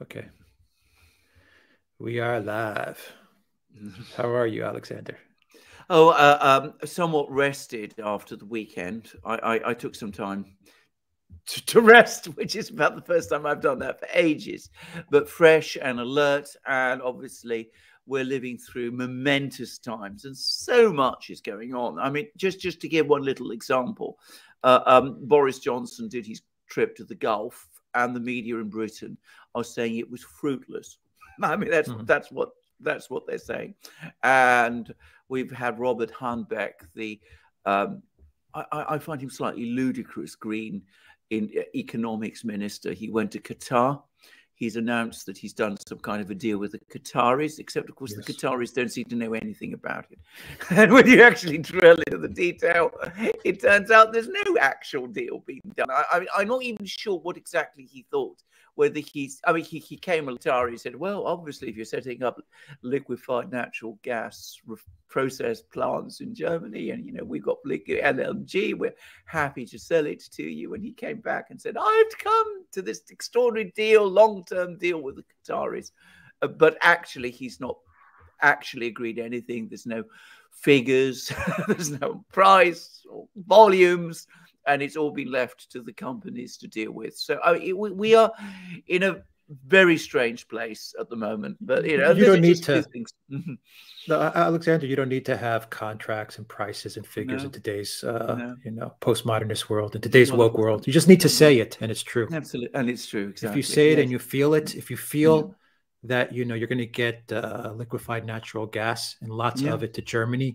Okay. We are live. How are you, Alexander? Oh, somewhat rested after the weekend. I took some time to rest, which is about the first time I've done that for ages, but fresh and alert. And obviously, we're living through momentous times, and so much is going on. I mean, just to give one little example, Boris Johnson did his trip to the Gulf, and the media in Britain are saying it was fruitless. I mean, that's what they're saying. And we've had Robert Habeck, I find him slightly ludicrous green in economics minister. He went to Qatar. He's announced that he's done some kind of a deal with the Qataris, except, of course, yes, the Qataris don't seem to know anything about it. And when you actually drill into the detail, it turns out there's no actual deal being done. I mean, I'm not even sure what exactly he thought. Whether he came to Qatar, he said, well, obviously, if you're setting up liquefied natural gas process plants in Germany, and, you know, we've got liquid LNG, we're happy to sell it to you. And he came back and said, I've come to this extraordinary deal, long-term deal with the Qataris. But actually, he's not actually agreed anything. There's no figures, there's no price or volumes. And it's all been left to the companies to deal with. So we are in a very strange place at the moment. But, you know, you don't need to. No, Alexander, you don't need to have contracts and prices and figures in today's, you know, postmodernist world, in today's woke world. You just need to say it, and it's true. Absolutely, and it's true. Exactly. If you say it and you feel it, if you feel that, you know, you're going to get liquefied natural gas and lots of it to Germany.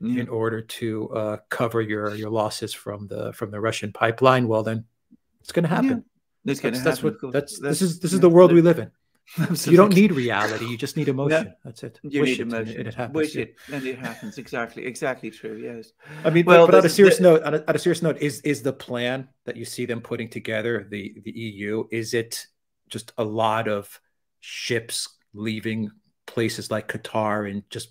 In order to cover your losses from the Russian pipeline, well, then it's going to happen. This is the world we live in. Absolutely. You don't need reality; you just need emotion. That's it. You need emotion, and it happens. Wish it, and it happens. Exactly true. Yes. I mean, well, but on a serious note, is the plan that you see them putting together, the EU, is it just a lot of ships leaving places like Qatar and just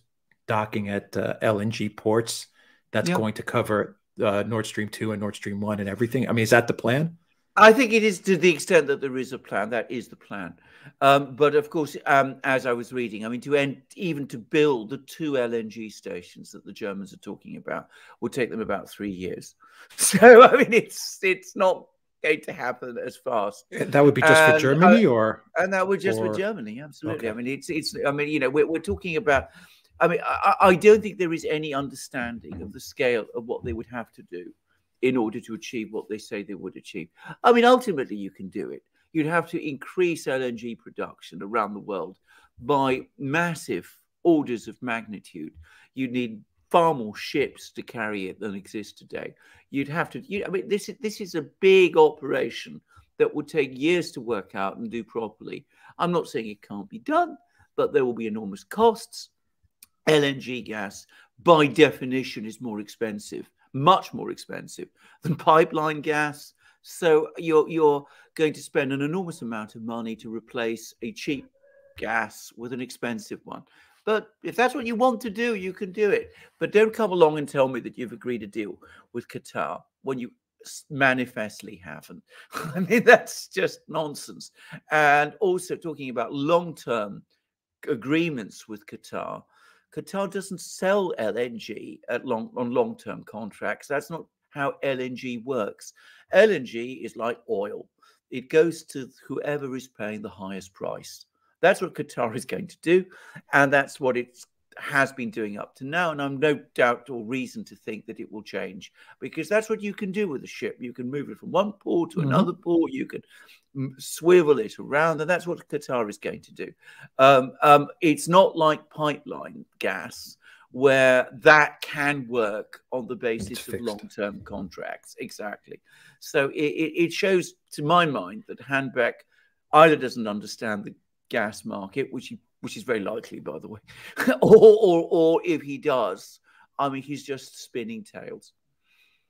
docking at LNG ports that's going to cover Nord Stream 2 and Nord Stream 1 and everything? I mean, is that the plan? I think it is, to the extent that there is a plan. That is the plan. But of course, as I was reading, I mean, even to build the 2 LNG stations that the Germans are talking about will take them about 3 years. So, I mean, it's not going to happen as fast. That would be just for Germany, and that would just for Germany, absolutely. Okay. I mean, it's. I mean, you know, we're talking about. I mean, I don't think there is any understanding of the scale of what they would have to do in order to achieve what they say they would achieve. I mean, ultimately, you can do it. You'd have to increase LNG production around the world by massive orders of magnitude. You'd need far more ships to carry it than exist today. You'd have to. I mean, this is a big operation that would take years to work out and do properly. I'm not saying it can't be done, but there will be enormous costs. LNG gas, by definition, is more expensive, much more expensive than pipeline gas. So you're going to spend an enormous amount of money to replace a cheap gas with an expensive one. But if that's what you want to do, you can do it. But don't come along and tell me that you've agreed a deal with Qatar when you manifestly haven't. I mean, that's just nonsense. And also talking about long-term agreements with Qatar. Qatar doesn't sell LNG on long-term contracts. That's not how LNG works. LNG is like oil. It goes to whoever is paying the highest price. That's what Qatar is going to do, and that's what it has been doing up to now. And I've no doubt or reason to think that it will change, because that's what you can do with a ship. You can move it from one port to another port. You can swivel it around, and that's what Qatar is going to do. It's not like pipeline gas, where that can work on the basis of long-term contracts. Exactly. So it shows, to my mind, that Habeck either doesn't understand the gas market, which is very likely, by the way, or if he does, I mean, he's just spinning tails.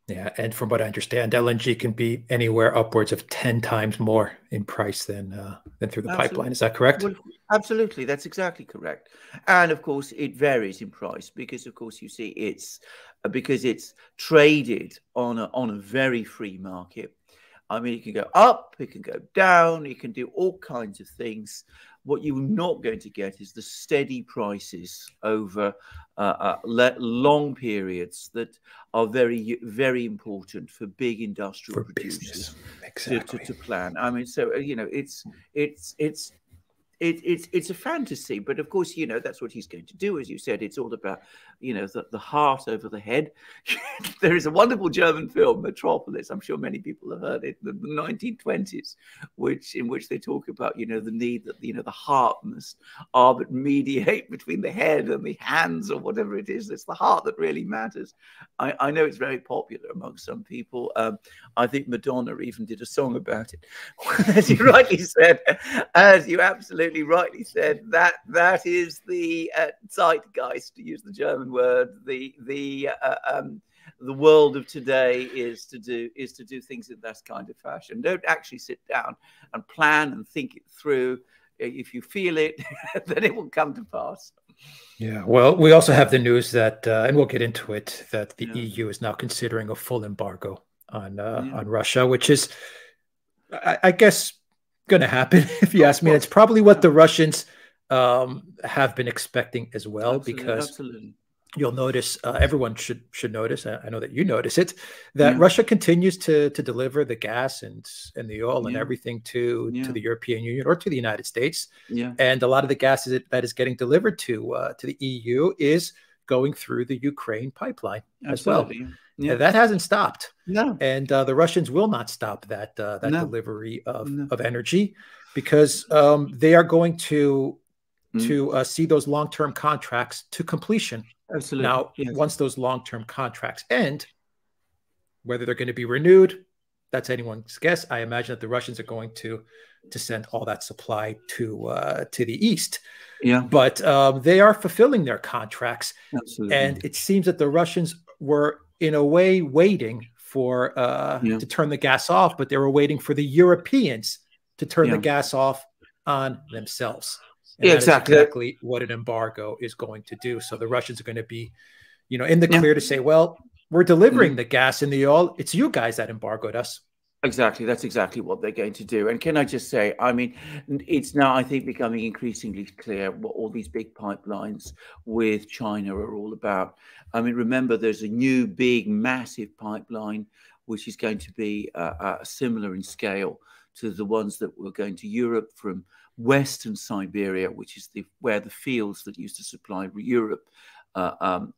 Yeah, and from what I understand, LNG can be anywhere upwards of 10 times more in price than through the pipeline. Is that correct? Well, absolutely, that's exactly correct. And of course, it varies in price because, of course, you see, it's because it's traded on a very free market. I mean, it can go up, it can go down, it can do all kinds of things. What you're not going to get is the steady prices over long periods that are very, very important for big industrial producers to plan. I mean, so you know, it's a fantasy, but of course, you know, that's what he's going to do. As you said, it's all about, you know, the heart over the head. There is a wonderful German film, Metropolis. I'm sure many people have heard it, the 1920s, in which they talk about, you know, the need that, you know, the heart must mediate between the head and the hands, or whatever it is. It's the heart that really matters. I know it's very popular amongst some people. I think Madonna even did a song about it. As you rightly said, as you absolutely rightly said, that is the zeitgeist, to use the German word. The world of today is to do things in that kind of fashion. Don't actually sit down and plan and think it through. If you feel it, then it will come to pass. Yeah. Well, we also have the news that, and we'll get into it, that the EU is now considering a full embargo on Russia, which is, I guess, going to happen. If you ask me, it's probably what the Russians have been expecting as well, because you'll notice, everyone should notice, I know that you notice it, that Russia continues to deliver the gas and the oil and everything to the European Union or to the United States. And a lot of the gas that is getting delivered to the EU is going through the Ukraine pipeline as well. That hasn't stopped. And the Russians will not stop that delivery of energy, because they are going to see those long-term contracts to completion. Now, once those long-term contracts end, whether they're going to be renewed, that's anyone's guess. I imagine that the Russians are going to send all that supply to the east. But they are fulfilling their contracts. And it seems that the Russians were, in a way, waiting for to turn the gas off, but they were waiting for the Europeans to turn the gas off on themselves. And exactly what an embargo is going to do. So the Russians are going to be, you know, in the clear to say, well, we're delivering the gas and the oil. It's you guys that embargoed us. Exactly. That's exactly what they're going to do. And can I just say, I mean, it's now, I think, becoming increasingly clear what all these big pipelines with China are all about. I mean, remember, there's a new big, massive pipeline, which is going to be similar in scale to the ones that were going to Europe from Western Siberia, which is where the fields that used to supply Europe are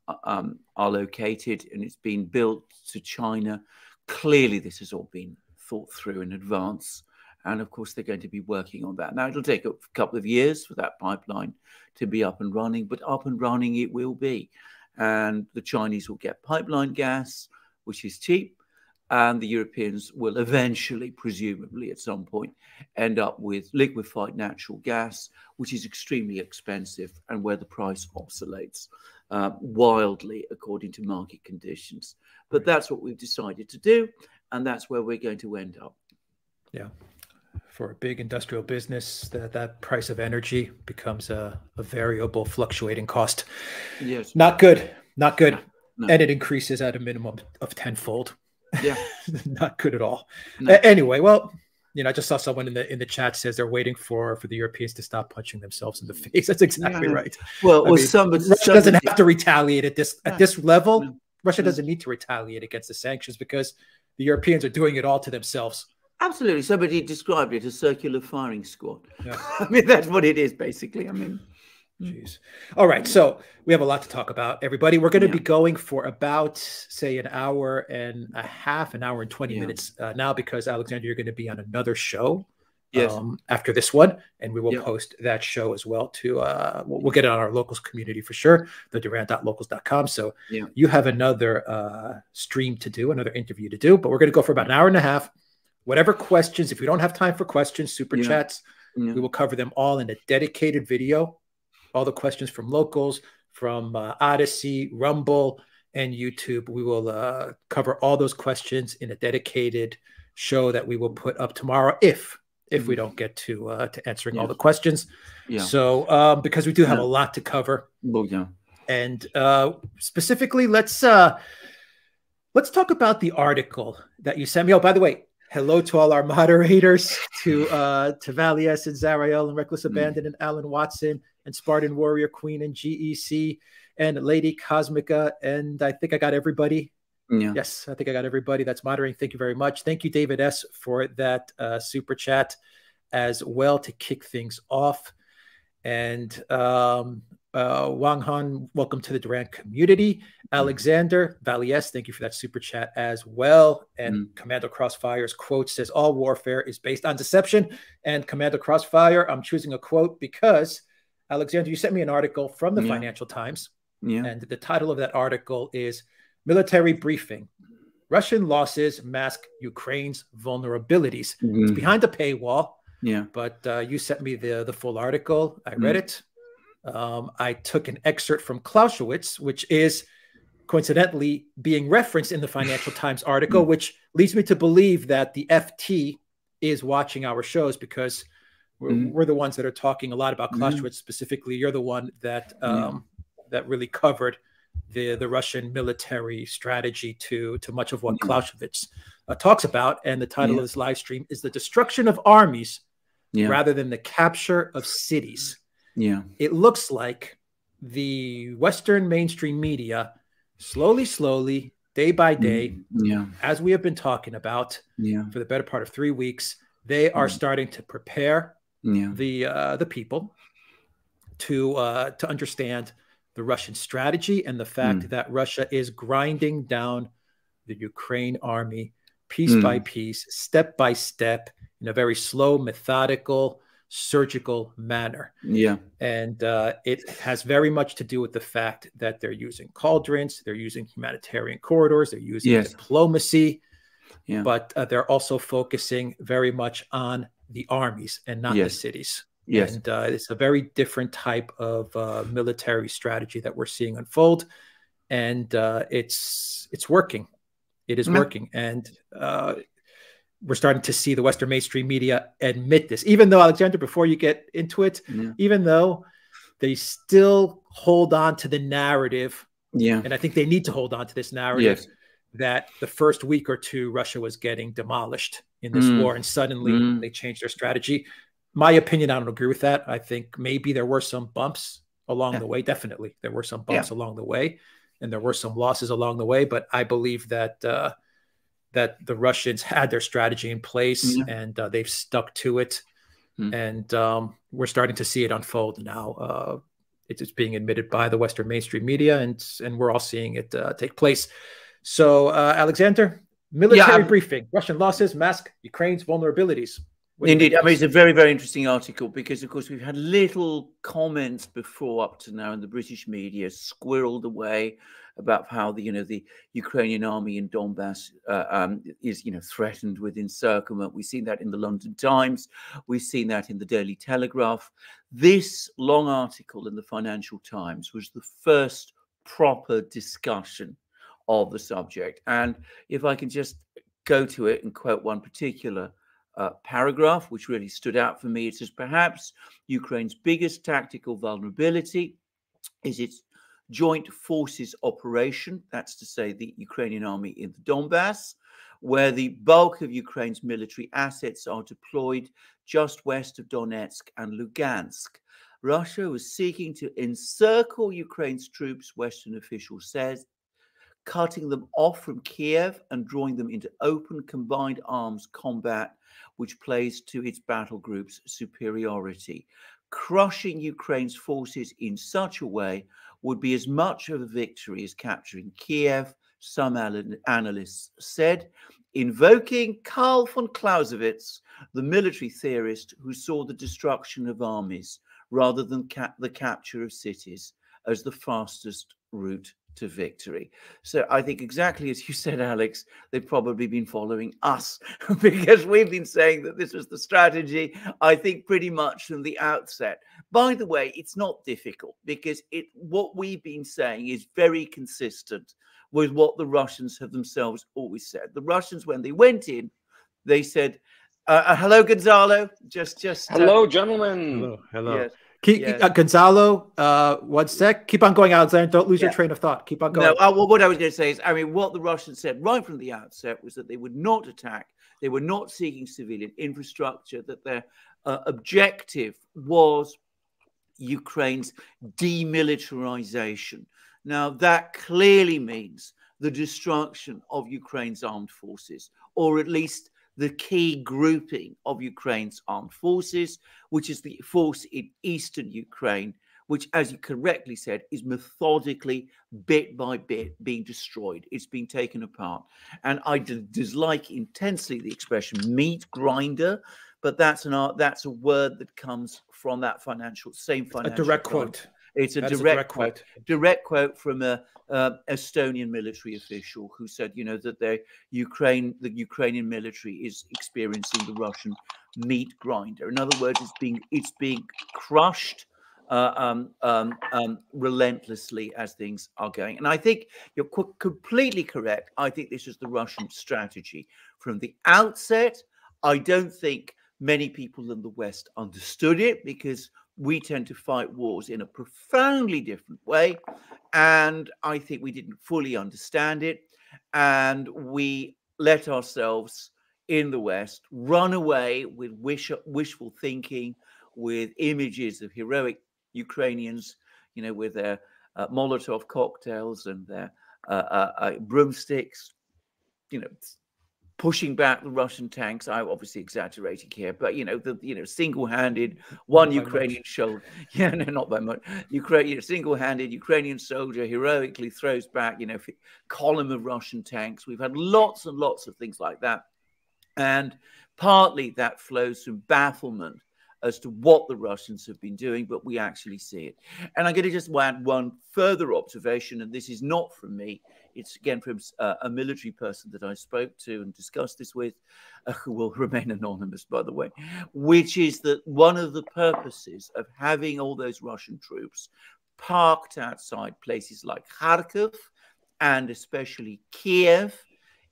located, and it's been built to China. Clearly, this has all been thought through in advance, and of course, they're going to be working on that. Now, it'll take a couple of years for that pipeline to be up and running, but up and running it will be, and the Chinese will get pipeline gas, which is cheap. And the Europeans will eventually, presumably at some point, end up with liquefied natural gas, which is extremely expensive and where the price oscillates wildly according to market conditions. But that's what we've decided to do, and that's where we're going to end up. Yeah. For a big industrial business, that price of energy becomes a variable, fluctuating cost. Yes. Not good. Not good. No. And it increases at a minimum of tenfold. Yeah. Not good at all. No. Anyway, well, you know, I just saw someone in the chat says they're waiting for the Europeans to stop punching themselves in the face. That's exactly right. Well, Russia doesn't have to retaliate at this level. No. Russia doesn't need to retaliate against the sanctions, because the Europeans are doing it all to themselves. Absolutely. Somebody described it as circular firing squad. Yeah. I mean, that's what it is, basically. I mean, jeez. All right. So we have a lot to talk about, everybody. We're going to be going for about, say, an hour and a half, an hour and 20 minutes now, because, Alexander, you're going to be on another show after this one, and we will post that show as well to, we'll get it on our locals community for sure, the Durant.locals.com. So you have another stream to do, another interview to do, but we're going to go for about an hour and a half. Whatever questions, if we don't have time for questions, super chats, we will cover them all in a dedicated video. All the questions from locals, from Odyssey, Rumble, and YouTube. We will cover all those questions in a dedicated show that we will put up tomorrow if we don't get to answering all the questions. So because we do have a lot to cover. And specifically, let's talk about the article that you sent me. Oh, by the way, Hello to all our moderators, to Valies and Zariel and Reckless Abandon and Alan Watson and Spartan Warrior Queen and GEC and Lady Cosmica. And I think I got everybody. Yeah. Yes, I think I got everybody that's moderating. Thank you very much. Thank you, David S., for that super chat as well to kick things off. And Wang Han, welcome to the Durant community. Alexander Valies, thank you for that super chat as well. And Commando Crossfire's quote says, all warfare is based on deception. And Commando Crossfire, I'm choosing a quote because, Alexander, you sent me an article from the Financial Times. Yeah. And the title of that article is Military Briefing. Russian losses mask Ukraine's vulnerabilities. It's behind a paywall. Yeah. But you sent me the full article. I read it. I took an excerpt from Clausewitz, which is coincidentally being referenced in the Financial Times article, which leads me to believe that the FT is watching our shows because we're the ones that are talking a lot about Clausewitz. Specifically, you're the one that that really covered the Russian military strategy to much of what Clausewitz talks about. And the title of this live stream is The Destruction of Armies rather than the Capture of Cities. Yeah. It looks like the Western mainstream media, slowly, day by day, as we have been talking about for the better part of 3 weeks, they are starting to prepare the people to understand the Russian strategy and the fact that Russia is grinding down the Ukraine army piece by piece, step by step, in a very slow, methodical, surgical manner. Yeah. And it has very much to do with the fact that they're using cauldrons, they're using humanitarian corridors, they're using diplomacy, but they're also focusing very much on the armies and not the cities. Yes. And it's a very different type of military strategy that we're seeing unfold. And it's working. It is working. And we're starting to see the Western mainstream media admit this, even though, Alexander, before you get into it, even though they still hold on to the narrative, and I think they need to hold on to this narrative, that the first week or two, Russia was getting demolished in this war, and suddenly they changed their strategy. My opinion, I don't agree with that. I think maybe there were some bumps along the way. Definitely, there were some bumps along the way, and there were some losses along the way. But I believe that that the Russians had their strategy in place and they've stuck to it. And we're starting to see it unfold now. It's being admitted by the Western mainstream media, and we're all seeing it take place. So, Alexander, military briefing, Russian losses mask Ukraine's vulnerabilities. Indeed. I mean, it's a very, very interesting article because, of course, we've had little comments before up to now in the British media squirreled away about how the Ukrainian army in Donbass is threatened with encirclement. We've seen that in the London Times. We've seen that in the Daily Telegraph. This long article in the Financial Times was the first proper discussion of the subject. And if I can just go to it and quote one particular paragraph, which really stood out for me, it says, perhaps Ukraine's biggest tactical vulnerability is its joint forces operation, that's to say the Ukrainian army in the Donbass, where the bulk of Ukraine's military assets are deployed just west of Donetsk and Lugansk. Russia was seeking to encircle Ukraine's troops, Western officials said, cutting them off from Kiev and drawing them into open combined arms combat, which plays to its battle group's superiority. Crushing Ukraine's forces in such a way would be as much of a victory as capturing Kiev, some analysts said, invoking Karl von Clausewitz, the military theorist who saw the destruction of armies rather than the capture of cities as the fastest route to victory. So I think exactly as you said, Alex, they've probably been following us because we've been saying that this was the strategy, I think, pretty much from the outset. By the way, it's not difficult because what we've been saying is very consistent with what the Russians have themselves always said. The Russians, when they went in, they said, hello, Gonzalo. Just hello, gentlemen. Hello. Yes. Gonzalo, 1 sec. Keep on going, Alexander. Don't lose your train of thought. Keep on going. No, what I was going to say is, I mean, what the Russians said right from the outset was that they would not attack They were not seeking civilian infrastructure, that their objective was Ukraine's demilitarization. Now, that clearly means the destruction of Ukraine's armed forces, or at least the key grouping of Ukraine's armed forces, which is the force in eastern Ukraine, which, as you correctly said, is methodically, bit by bit, being destroyed. It's being taken apart. And I dislike intensely the expression meat grinder, but that's a word that comes from that same financial. A direct quote. It's a direct quote. Direct quote from a Estonian military official who said, you know, that the Ukrainian military is experiencing the Russian meat grinder. In other words, it's being crushed relentlessly as things are going. And I think you're completely correct. I think this is the Russian strategy from the outset. I don't think many people in the West understood it, because we tend to fight wars in a profoundly different way. And I think we didn't fully understand it. And we let ourselves in the West run away with wishful thinking, with images of heroic Ukrainians, you know, with their Molotov cocktails and their broomsticks, you know, pushing back the Russian tanks. I'm obviously exaggerating here, but single-handed Ukrainian soldier. Yeah, no, not by much. Single-handed Ukrainian soldier heroically throws back, column of Russian tanks. We've had lots and lots of things like that, and partly that flows from bafflement as to what the Russians have been doing, but we actually see it. And I'm going to just add one further observation, and this is not from me. It's again from a military person that I spoke to and discussed this with, who will remain anonymous, by the way, which is that one of the purposes of having all those Russian troops parked outside places like Karkov and especially Kiev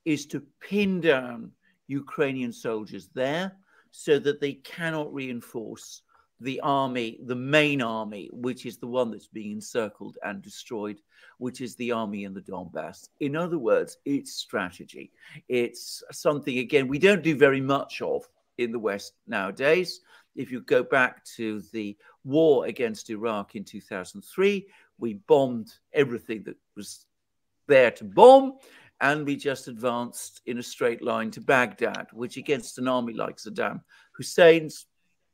is to pin down Ukrainian soldiers there, so that they cannot reinforce the army, the main army, which is the one that's being encircled and destroyed, which is the army in the Donbass. In other words, it's strategy. It's something, again, we don't do very much of in the West nowadays. If you go back to the war against Iraq in 2003, we bombed everything that was there to bomb, and we just advanced in a straight line to Baghdad, which against an army like Saddam Hussein's,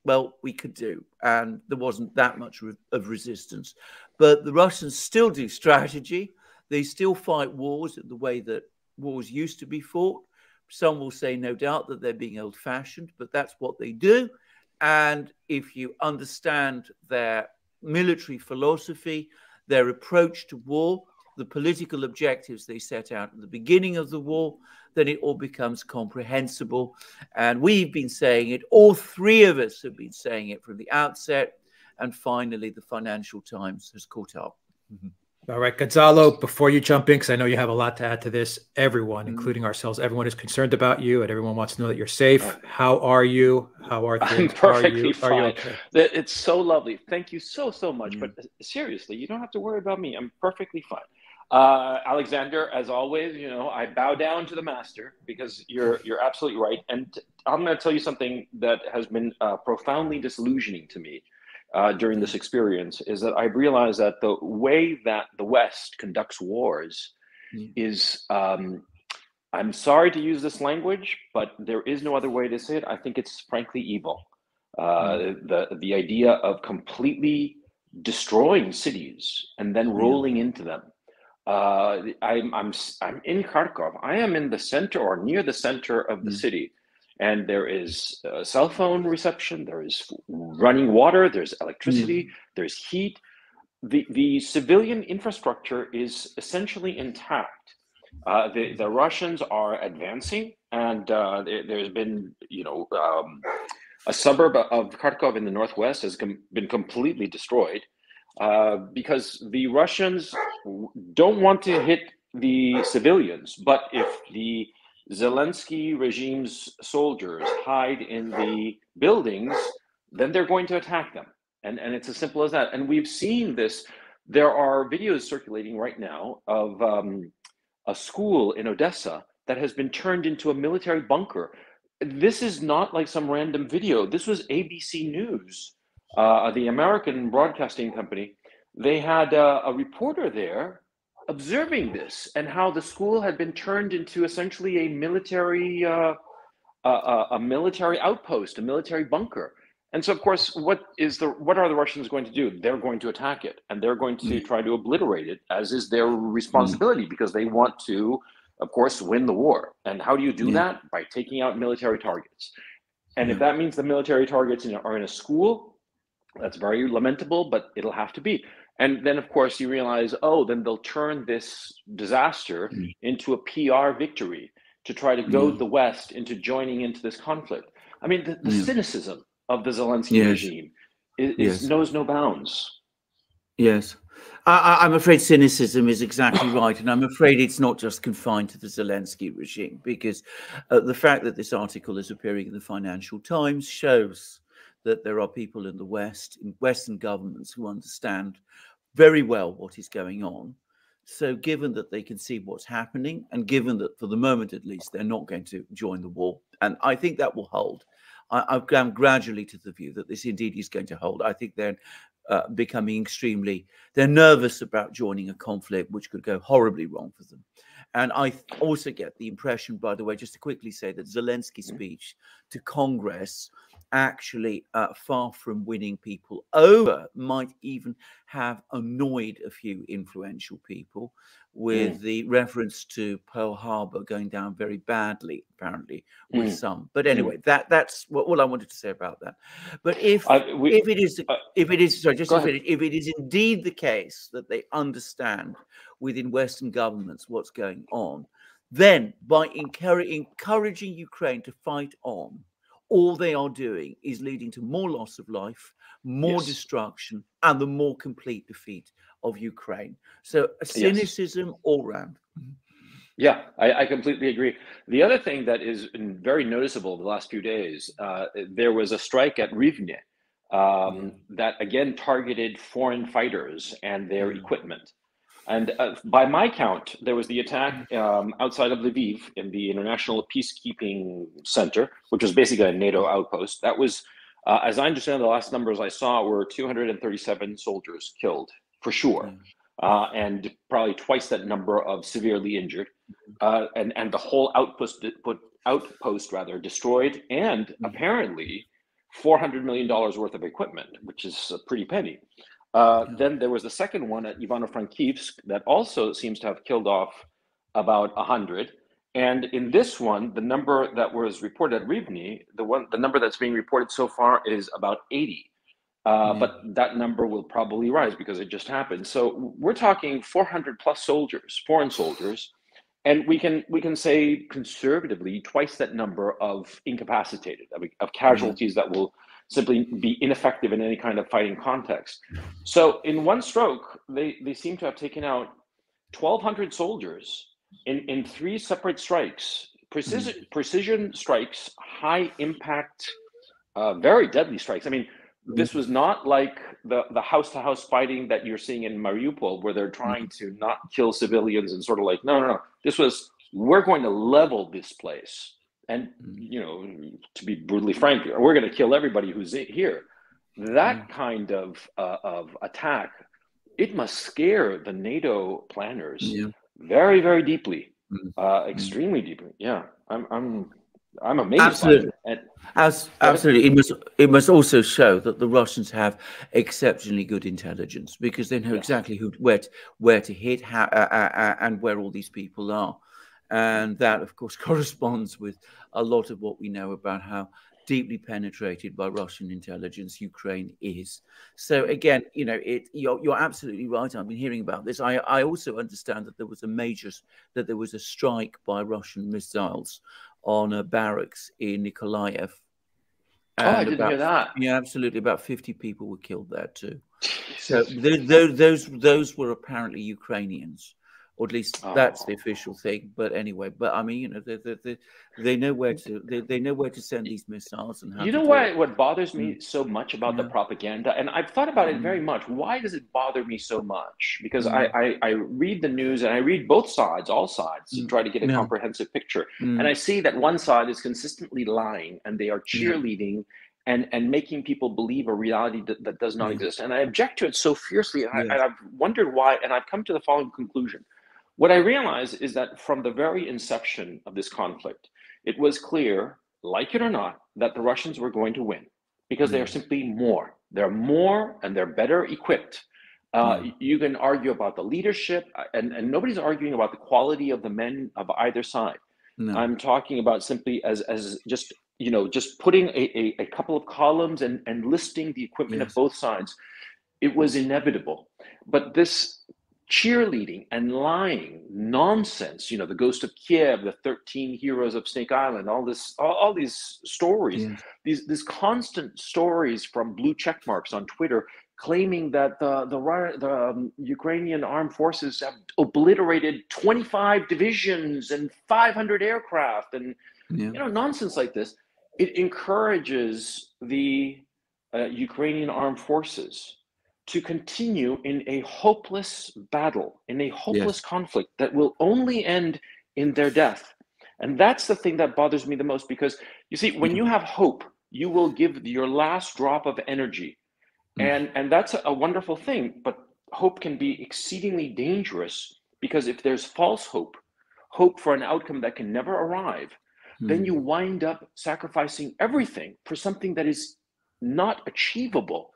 well, we could do. And there wasn't that much of resistance. But the Russians still do strategy. They still fight wars in the way that wars used to be fought. Some will say, no doubt, that they're being old-fashioned, but that's what they do. And if you understand their military philosophy, their approach to war, the political objectives they set out at the beginning of the war, then it all becomes comprehensible. And we've been saying it, all three of us have been saying it from the outset. And finally, the Financial Times has caught up. All right, Gonzalo, before you jump in, because I know you have a lot to add to this, everyone, including ourselves, everyone is concerned about you, and everyone wants to know that you're safe. How are you? How are things? I'm perfectly fine. Are you okay? It's so lovely. Thank you so much. But seriously, you don't have to worry about me. I'm perfectly fine. Alexander, as always, I bow down to the master, because you're absolutely right. And I'm going to tell you something that has been profoundly disillusioning to me during this experience, is that I've realized that the way that the West conducts wars is, I'm sorry to use this language, but there is no other way to say it. I think it's frankly evil. The idea of completely destroying cities and then rolling into them. I'm in Karkov. I am in the center or near the center of the city, and there is cell phone reception. There is running water. There's electricity. There's heat. The civilian infrastructure is essentially intact. The Russians are advancing, and there's been a suburb of Karkov in the northwest has been completely destroyed. Because the Russians don't want to hit the civilians, but if the Zelensky regime's soldiers hide in the buildings, then they're going to attack them. And it's as simple as that. And we've seen this. There are videos circulating right now of a school in Odessa that has been turned into a military bunker. this is not like some random video. This was ABC News, the American broadcasting company. They had a reporter there observing this and how the school had been turned into essentially a military outpost, a military bunker. And so, of course, what are the Russians going to do? They're going to attack it, and they're going to try to obliterate it, as is their responsibility, because they want to, of course, win the war. And how do you do that? By taking out military targets. And if that means the military targets are in a school, that's very lamentable, but it'll have to be. And then, of course, you realize, then they'll turn this disaster into a PR victory to try to goad the West into joining into this conflict. I mean, the cynicism of the Zelensky regime knows no bounds. Yes. I'm afraid cynicism is exactly right. And I'm afraid it's not just confined to the Zelensky regime, because the fact that this article is appearing in the Financial Times shows that there are people in the West, in Western governments, who understand very well what is going on. So given that they can see what's happening, and given that for the moment, at least, they're not going to join the war, and I think that will hold. I've come gradually to the view that this indeed is going to hold. I think they're becoming they're nervous about joining a conflict which could go horribly wrong for them. And I also get the impression, by the way, just to quickly say, that Zelensky's speech to Congress actually, far from winning people over, might even have annoyed a few influential people, with the reference to Pearl Harbor going down very badly, apparently, with some. But anyway, that's all I wanted to say about that. But if it is indeed the case that they understand within Western governments what's going on, then by encouraging Ukraine to fight on, all they are doing is leading to more loss of life, more destruction, and the more complete defeat of Ukraine. So cynicism all round. Yeah, I completely agree. The other thing that is very noticeable the last few days, there was a strike at Rivne that again targeted foreign fighters and their equipment. And by my count, there was the attack outside of Lviv in the International Peacekeeping Center, which was basically a NATO outpost. That was, as I understand, the last numbers I saw were 237 soldiers killed, for sure. And probably twice that number of severely injured. And the whole outpost destroyed, and apparently $400 million worth of equipment, which is a pretty penny. Then there was the second one at Ivano-Frankivsk that also seems to have killed off about 100. And in this one, the number that was reported at Rivne, the number that's being reported so far is about 80. But that number will probably rise because it just happened. So we're talking 400 plus soldiers, foreign soldiers, and we can say conservatively twice that number of incapacitated, of casualties that will simply be ineffective in any kind of fighting context. So in one stroke, they seem to have taken out 1,200 soldiers in 3 separate strikes, precision strikes, high impact, very deadly strikes. I mean, this was not like the house-to-house fighting that you're seeing in Mariupol, where they're trying to not kill civilians and sort of like, no. This was, we're going to level this place. And, to be brutally frank, we're going to kill everybody who's here. That kind of attack, it must scare the NATO planners very, very deeply, extremely deeply. Yeah, I'm amazed. Absolutely. By it. Absolutely. It must also show that the Russians have exceptionally good intelligence, because they know exactly where to hit, how, and where all these people are. And that, of course, corresponds with a lot of what we know about how deeply penetrated by Russian intelligence Ukraine is. So again, you're absolutely right. I've been hearing about this. I also understand that there was a strike by Russian missiles on a barracks in Nikolaev. I didn't hear that. Yeah, absolutely. About 50 people were killed there too. So those were apparently Ukrainians or at least that's the official thing. But anyway, but I mean, you know, they know where to they know where to send these missiles and how You to know do why? it. What bothers me so much about the propaganda, and I've thought about it very much. Why does it bother me so much? Because I read the news and I read both sides, all sides, to try to get a comprehensive picture. And I see that one side is consistently lying, and they are cheerleading and making people believe a reality that does not exist. And I object to it so fiercely. And I've wondered why, and I've come to the following conclusion. What I realize is that from the very inception of this conflict, it was clear, like it or not, that the Russians were going to win because they are simply more. They're more and they're better equipped. You can argue about the leadership, and nobody's arguing about the quality of the men of either side. I'm talking about simply as just, you know, just putting a couple of columns and listing the equipment of both sides. It was inevitable. But this cheerleading and lying nonsense, you know, the Ghost of Kiev, the 13 Heroes of Snake Island, all these stories, these constant stories from blue check marks on Twitter claiming that the Ukrainian armed forces have obliterated 25 divisions and 500 aircraft and you know, nonsense like this. It encourages the Ukrainian armed forces to continue in a hopeless battle, in a hopeless conflict that will only end in their death. And that's the thing that bothers me the most, because you see, when you have hope, you will give your last drop of energy. And that's a wonderful thing, but hope can be exceedingly dangerous, because if there's false hope, hope for an outcome that can never arrive, then you wind up sacrificing everything for something that is not achievable.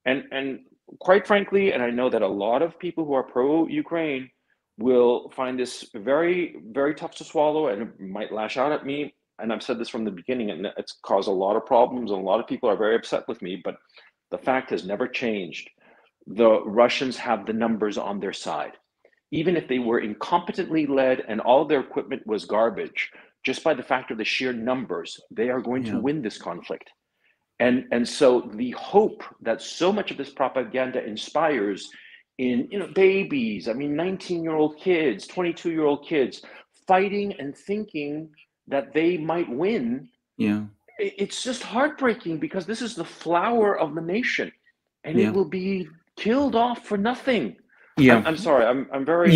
And quite frankly, and I know that a lot of people who are pro-Ukraine will find this very, very tough to swallow and might lash out at me. And I've said this from the beginning, and it's caused a lot of problems, and a lot of people are very upset with me, but the fact has never changed. The Russians have the numbers on their side. Even if they were incompetently led and all their equipment was garbage, just by the fact of the sheer numbers, they are going to win this conflict. And so the hope that so much of this propaganda inspires in, you know, babies, I mean, 19-year-old kids, 22-year-old kids, fighting and thinking that they might win. It's just heartbreaking, because this is the flower of the nation, and it will be killed off for nothing. I'm sorry. I'm very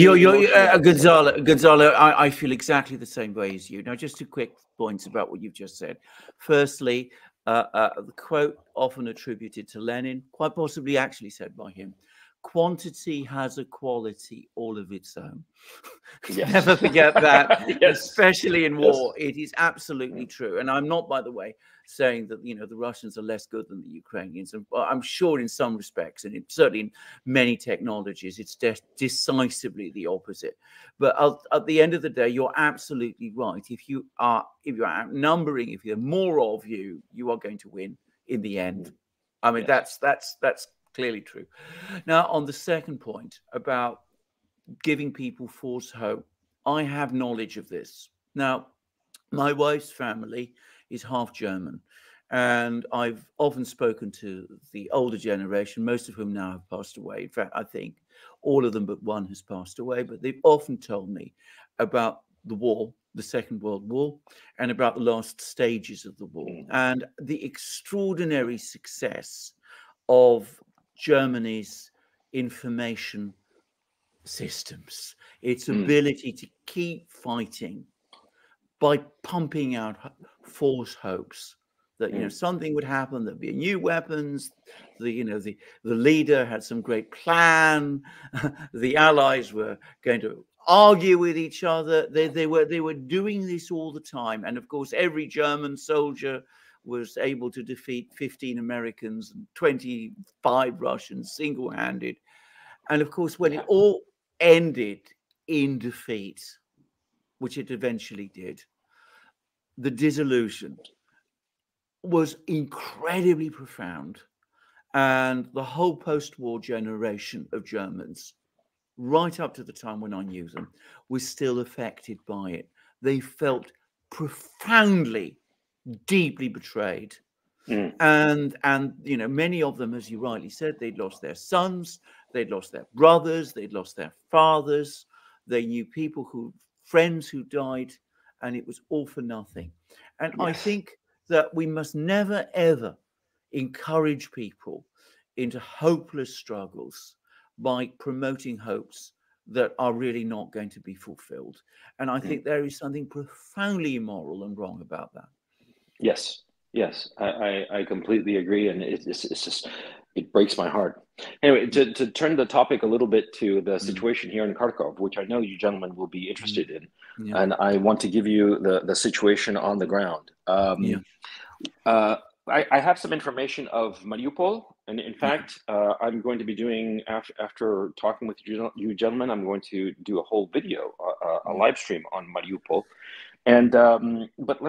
Gonzalo. I feel exactly the same way as you. Now, just 2 quick points about what you've just said. Firstly, the quote often attributed to Lenin, quite possibly actually said by him: "Quantity has a quality all of its own." Never forget that, especially in war. It is absolutely true. And I'm not, by the way, saying that, you know, the Russians are less good than the Ukrainians. And I'm sure in some respects, and certainly in many technologies, it's decisively the opposite. But at the end of the day, you're absolutely right. If you're outnumbering, if there are more of you, you are going to win in the end. I mean, that's clearly true. Now, on the second point about giving people false hope, I have knowledge of this. Now, my wife's family is half German, and I've often spoken to the older generation, most of whom now have passed away. In fact, I think all of them but one has passed away, but they've often told me about the war, the Second World War, and about the last stages of the war, and the extraordinary success of Germany's information systems, its ability to keep fighting by pumping out false hopes that, you know, something would happen, there'd be new weapons, the leader had some great plan, the allies were going to argue with each other. They were doing this all the time, and of course every German soldier was able to defeat 15 Americans and 25 Russians single-handed. And of course, when it all ended in defeat, which it eventually did, the disillusion was incredibly profound. And the whole post-war generation of Germans, right up to the time when I knew them, was still affected by it. They felt profoundly, deeply betrayed. And you know, many of them, as you rightly said, they'd lost their sons, they'd lost their brothers, they'd lost their fathers, They knew friends who died, and it was all for nothing. And I think that we must never, ever encourage people into hopeless struggles by promoting hopes that are really not going to be fulfilled. And I think there is something profoundly immoral and wrong about that. Yes, yes, I completely agree, and it's just, it breaks my heart. Anyway, to turn the topic a little bit to the situation here in Kharkov, which I know you gentlemen will be interested in, and I want to give you the situation on the ground. I have some information of Mariupol, and in fact, I'm going to be doing, after talking with you gentlemen, I'm going to do a whole video, a live stream on Mariupol. And but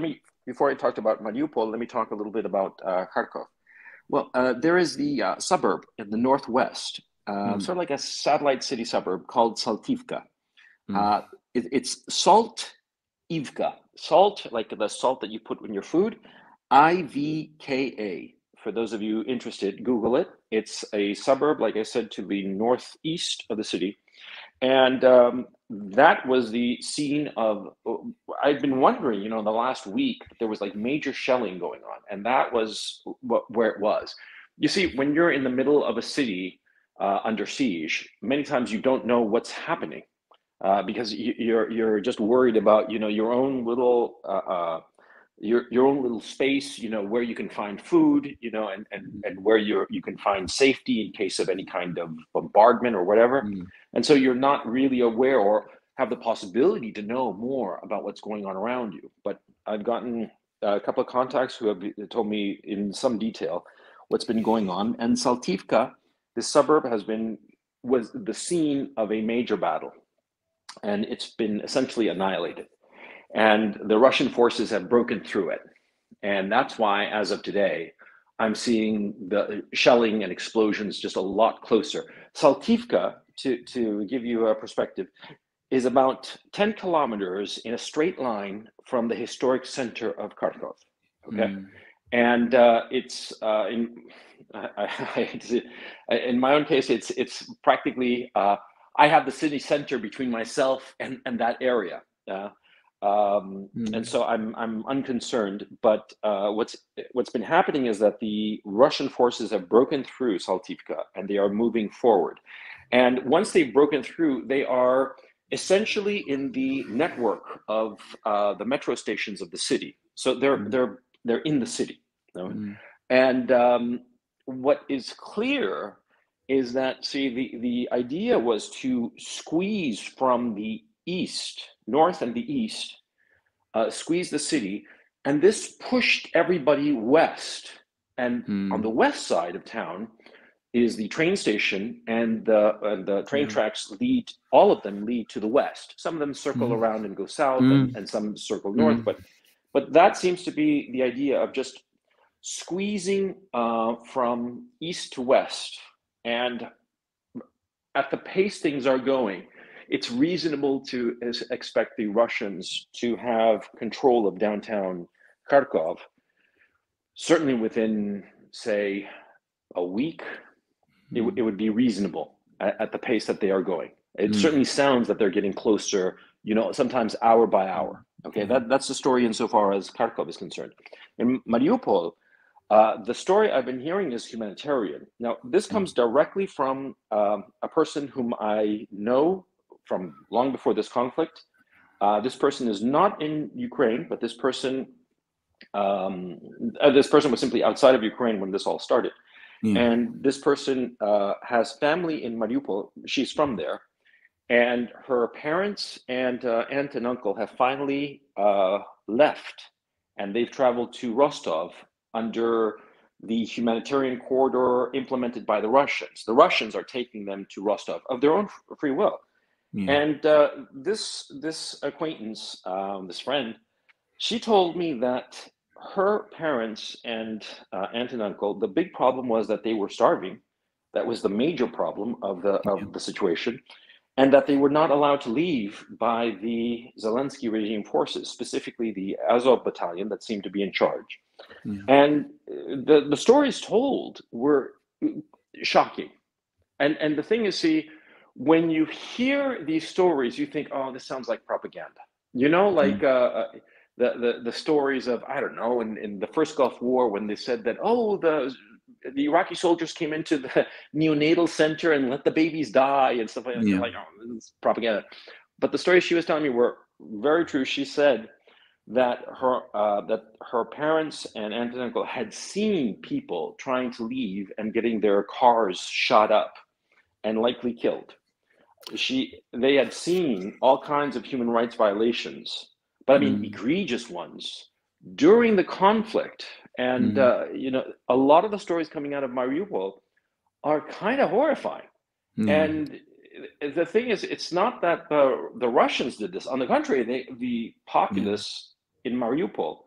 before I talk about Mariupol, let me talk a little bit about Kharkov. Well, there is the suburb in the northwest, sort of like a satellite city suburb called Saltivka. It's Salt-Ivka, salt, like the salt that you put in your food, IVKA. For those of you interested, Google it. It's a suburb, like I said, to the northeast of the city. And that was the scene of, I've been wondering, the last week, there was like major shelling going on. And that was where it was. You see, when you're in the middle of a city under siege, many times you don't know what's happening because you're just worried about, your own little your own little space, where you can find food, and where you can find safety in case of any kind of bombardment or whatever. And so you're not really aware or have the possibility to know more about what's going on around you. But I've gotten a couple of contacts who have told me in some detail what's been going on. And Saltivka, this suburb, was the scene of a major battle, and it's been essentially annihilated. And the Russian forces have broken through it. And that's why, as of today, I'm seeing the shelling and explosions just a lot closer. Saltivka, to give you a perspective, is about 10 kilometers in a straight line from the historic center of Kharkov. Okay. And it's in my own case, it's practically, I have the city center between myself and that area. And so I'm unconcerned, but what's been happening is that the Russian forces have broken through Saltivka and they are moving forward. And once they've broken through, they are essentially in the network of the metro stations of the city. So they're in the city. And what is clear is that, the idea was to squeeze from the east, north and the east, squeeze the city, and this pushed everybody west. And on the west side of town is the train station, and the train tracks all of them lead to the west. Some of them circle around and go south, and some circle north, but that seems to be the idea of just squeezing from east to west. And at the pace things are going, it's reasonable to expect the Russians to have control of downtown Kharkov, certainly within, say, a week. It would be reasonable at the pace that they are going. It certainly sounds that they're getting closer, sometimes hour by hour. Okay, that's the story insofar as Kharkov is concerned. In Mariupol, the story I've been hearing is humanitarian. Now, this comes directly from a person whom I know from long before this conflict. This person is not in Ukraine, but this person was simply outside of Ukraine when this all started. And this person has family in Mariupol. She's from there. And her parents and aunt and uncle have finally left. And they've traveled to Rostov under the humanitarian corridor implemented by the Russians. The Russians are taking them to Rostov of their own free will. And this acquaintance, this friend, she told me that her parents and aunt and uncle, the big problem was that they were starving. That was the major problem of the situation, and that they were not allowed to leave by the Zelensky regime forces, specifically the Azov battalion that seemed to be in charge. And the stories told were shocking. And the thing is, when you hear these stories, you think, oh, this sounds like propaganda. You know, like the stories of, I don't know, in the first Gulf War, when they said that, oh, the Iraqi soldiers came into the neonatal center and let the babies die and stuff like that. You're like, oh, this is propaganda. But the stories she was telling me were very true. She said that her parents and aunt and uncle had seen people trying to leave and getting their cars shot up and likely killed. They had seen all kinds of human rights violations, but I mean egregious ones during the conflict. And you know, a lot of the stories coming out of Mariupol are kind of horrifying. And the thing is, it's not that the Russians did this. On the contrary, the populace in Mariupol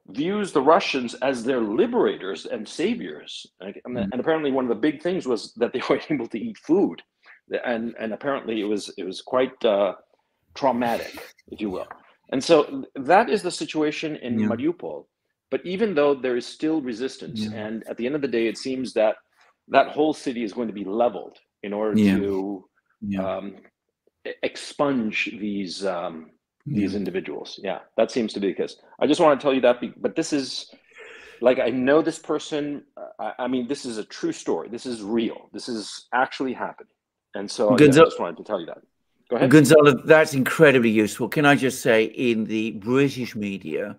views the Russians as their liberators and saviors. And apparently, one of the big things was that they were able to eat food, and apparently it was quite traumatic, if you will. And so that is the situation in Mariupol. But even though there is still resistance, and at the end of the day, it seems that that whole city is going to be leveled in order to expunge these individuals. Yeah, that seems to be the case. I just want to tell you that, but this is, like, I know this person. I mean, this is a true story. This is real. This is actually happening. And so I just wanted to tell you that. Go ahead. Gonzalo, that's incredibly useful. Can I just say, in the British media,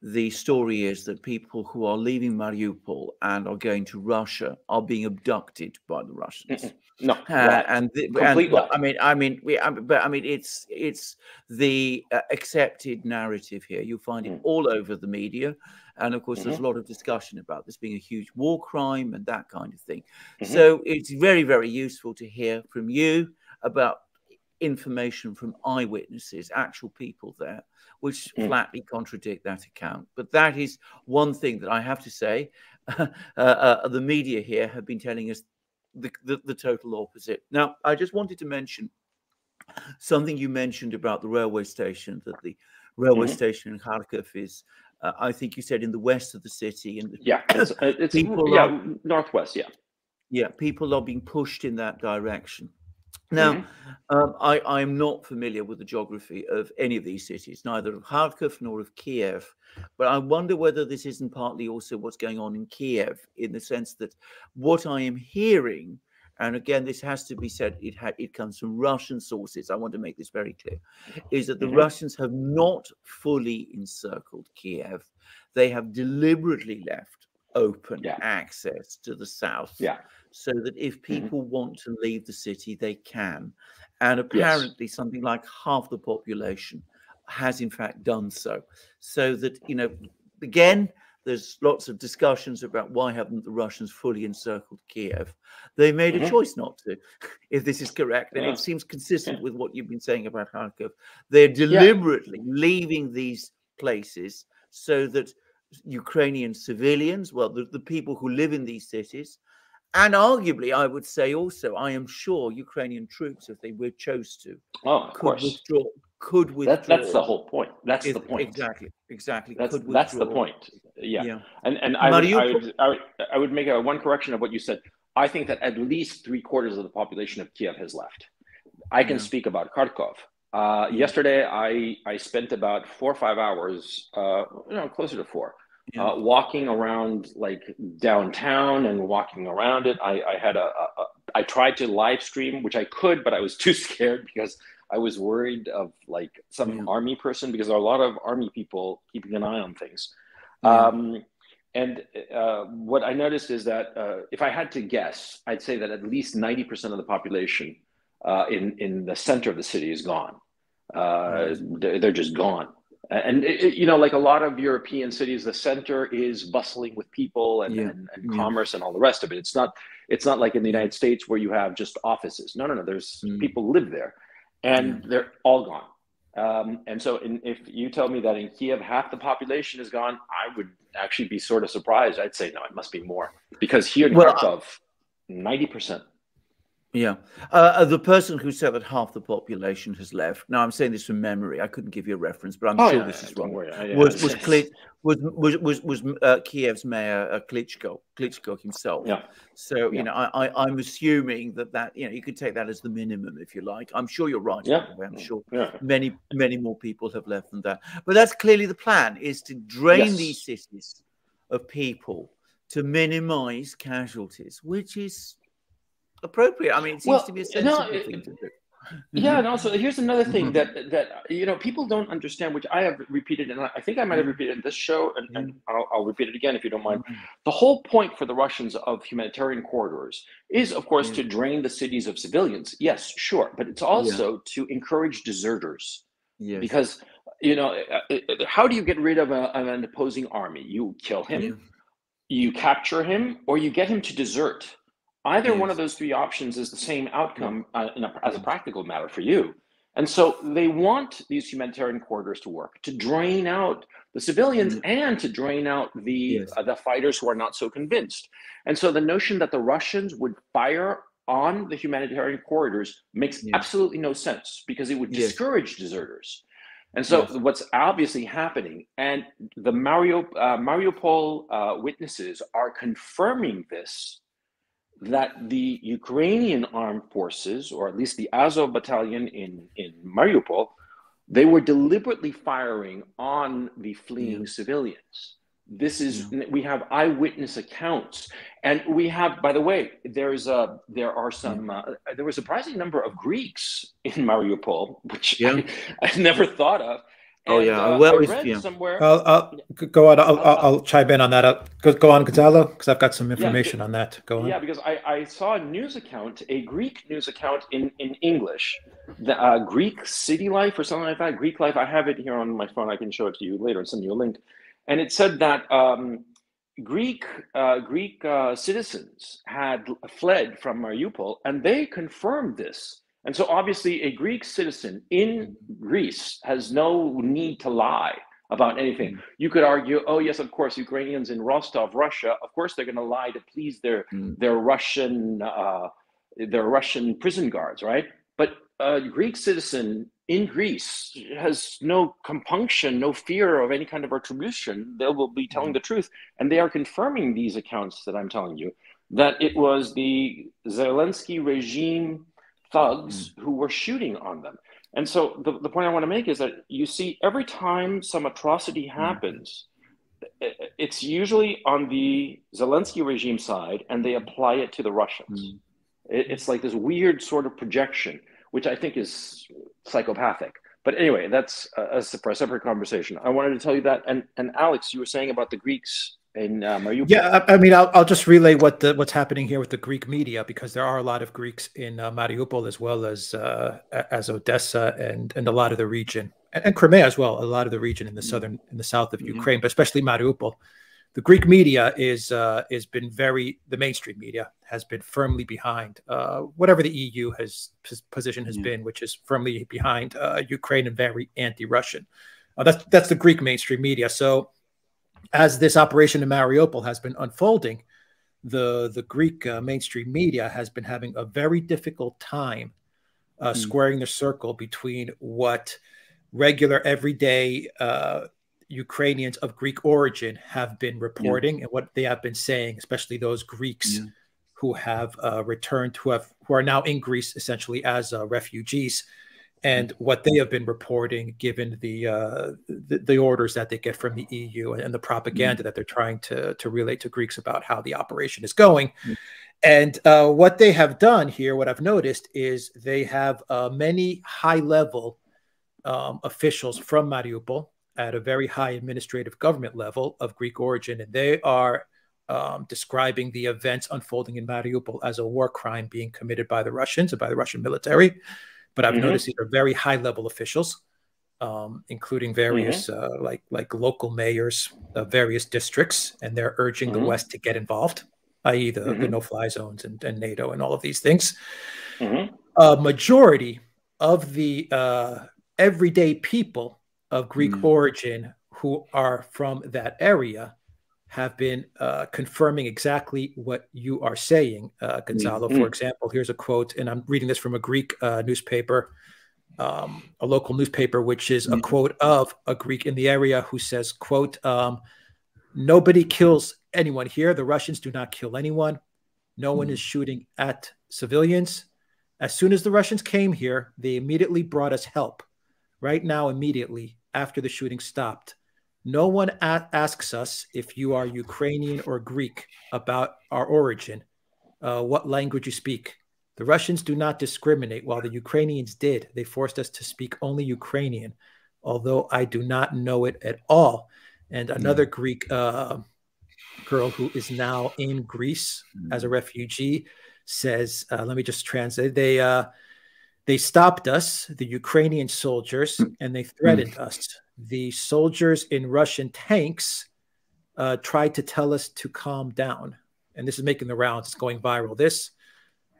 the story is that people who are leaving Mariupol and are going to Russia are being abducted by the Russians. No, it's the accepted narrative here. You find it all over the media, and of course, there's a lot of discussion about this being a huge war crime and that kind of thing. So it's very, very useful to hear from you about information from eyewitnesses, actual people there, which flatly contradict that account. But that is one thing that I have to say. The media here have been telling us the total opposite. Now, I just wanted to mention something you mentioned about the railway station, that the railway station in Kharkov is, I think you said, in the west of the city. And it's northwest, people are being pushed in that direction. Now, I am not familiar with the geography of any of these cities, neither of Kharkov nor of Kiev, but I wonder whether this isn't partly also what's going on in Kiev, in the sense that what I am hearing, and again, this has to be said, it comes from Russian sources, I want to make this very clear, is that the Russians have not fully encircled Kiev. They have deliberately left open access to the south. So that if people want to leave the city, they can. And apparently something like half the population has in fact done so. So that, you know, again, there's lots of discussions about why haven't the Russians fully encircled Kiev. They made a choice not to, if this is correct. And it seems consistent with what you've been saying about Kharkov. They're deliberately leaving these places so that Ukrainian civilians, well, the people who live in these cities, and arguably, I would say also, I am sure Ukrainian troops, if they were chose to, could withdraw. That's the whole point. That's the point. Exactly. That's the point. And I would make one correction of what you said. I think that at least 3/4 of the population of Kiev has left. I can speak about Karkov. Yesterday, I spent about 4 or 5 hours, closer to 4. Walking around like downtown and walking around it. I tried to live stream, which I could, but I was too scared because I was worried of like some army person, because there are a lot of army people keeping an eye on things. What I noticed is that if I had to guess, I'd say that at least 90% of the population in the center of the city is gone. They're just gone. And like a lot of European cities, the center is bustling with people and commerce and all the rest of it. It's not like in the United States where you have just offices. No. There's people live there, and they're all gone. And so if you tell me that in Kiev half the population is gone, I would actually be sort of surprised. I'd say no, it must be more, because here in Kharkov, 90%. Yeah. The person who said that half the population has left. Now, I'm saying this from memory. I couldn't give you a reference, but I'm sure this is wrong. Was Kiev's mayor Klitschko himself? Yeah. So you know, I'm assuming that you could take that as the minimum, if you like. I'm sure you're right. Yeah. By the way. I'm sure many more people have left than that. But that's clearly the plan: is to drain these cities of people to minimize casualties, which is appropriate. I mean, it seems to be a sensible thing to do. Yeah, and also here's another thing that people don't understand, which I have repeated, and I think I might have repeated in this show, and I'll repeat it again if you don't mind. The whole point for the Russians of humanitarian corridors is, of course, to drain the cities of civilians. Yes, sure, but it's also to encourage deserters. Because how do you get rid of an opposing army? You kill him, you capture him, or you get him to desert. Either one of those three options is the same outcome as a practical matter for you. And so they want these humanitarian corridors to work, to drain out the civilians and to drain out the fighters who are not so convinced. And so the notion that the Russians would fire on the humanitarian corridors makes absolutely no sense, because it would discourage deserters. And so what's obviously happening, and the Mariupol witnesses are confirming this, that the Ukrainian armed forces, or at least the Azov battalion in Mariupol, they were deliberately firing on the fleeing civilians. This is, we have eyewitness accounts, and we have, by the way, there were a surprising number of Greeks in Mariupol, which I never thought of. And, I read somewhere. I'll go on. I'll chime in on that. Go on, Gonzalo, because I've got some information on that. Go on. Yeah, because I saw a news account, a Greek news account in English, the Greek City Life or something like that. Greek Life. I have it here on my phone. I can show it to you later and send you a link. And it said that Greek citizens had fled from Mariupol, and they confirmed this. And so obviously a Greek citizen in Greece has no need to lie about anything. You could argue, oh yes, of course, Ukrainians in Rostov, Russia, of course they're going to lie to please their Russian prison guards, right? But a Greek citizen in Greece has no compunction, no fear of any kind of retribution. They will be telling the truth, and they are confirming these accounts that I'm telling you, that it was the Zelensky regime thugs who were shooting on them. And so the point I want to make is that you see, every time some atrocity happens, it's usually on the Zelensky regime side, and they apply it to the Russians. It's like this weird sort of projection, which I think is psychopathic. But anyway, that's a separate conversation. I wanted to tell you that. And Alex, you were saying about the Greeks in Mariupol. Yeah, I mean, I'll just relay what's happening here with the Greek media, because there are a lot of Greeks in Mariupol, as well as Odessa and a lot of the region, and Crimea as well. A lot of the region in the south of Ukraine, but especially Mariupol. The Greek media the mainstream media has been firmly behind whatever the EU position has been, which is firmly behind Ukraine and very anti-Russian. That's the Greek mainstream media. So, as this operation in Mariupol has been unfolding, the Greek mainstream media has been having a very difficult time squaring the circle between what regular, everyday Ukrainians of Greek origin have been reporting and what they have been saying, especially those Greeks who have returned, who are now in Greece essentially as refugees, and what they have been reporting, given the orders that they get from the EU and the propaganda that they're trying to relay to Greeks about how the operation is going. And what they have done here, what I've noticed, is they have many high-level officials from Mariupol at a very high administrative government level of Greek origin, and they are describing the events unfolding in Mariupol as a war crime being committed by the Russians and by the Russian military. But I've noticed these are very high-level officials, including various like local mayors of various districts, and they're urging the West to get involved, i.e. the no-fly zones and NATO and all of these things. A majority of the everyday people of Greek origin who are from that area have been confirming exactly what you are saying, Gonzalo. For example, here's a quote, and I'm reading this from a Greek newspaper, a local newspaper, which is a quote of a Greek in the area who says, quote, nobody kills anyone here. The Russians do not kill anyone. No one is shooting at civilians. As soon as the Russians came here, they immediately brought us help. Right now, immediately after the shooting stopped, no one asks us if you are Ukrainian or Greek about our origin, what language you speak. The Russians do not discriminate, while the Ukrainians did. They forced us to speak only Ukrainian, although I do not know it at all. And another Greek girl who is now in Greece as a refugee says, let me just translate. They stopped us, the Ukrainian soldiers, and they threatened us. The soldiers in Russian tanks tried to tell us to calm down. And this is making the rounds. It's going viral. This,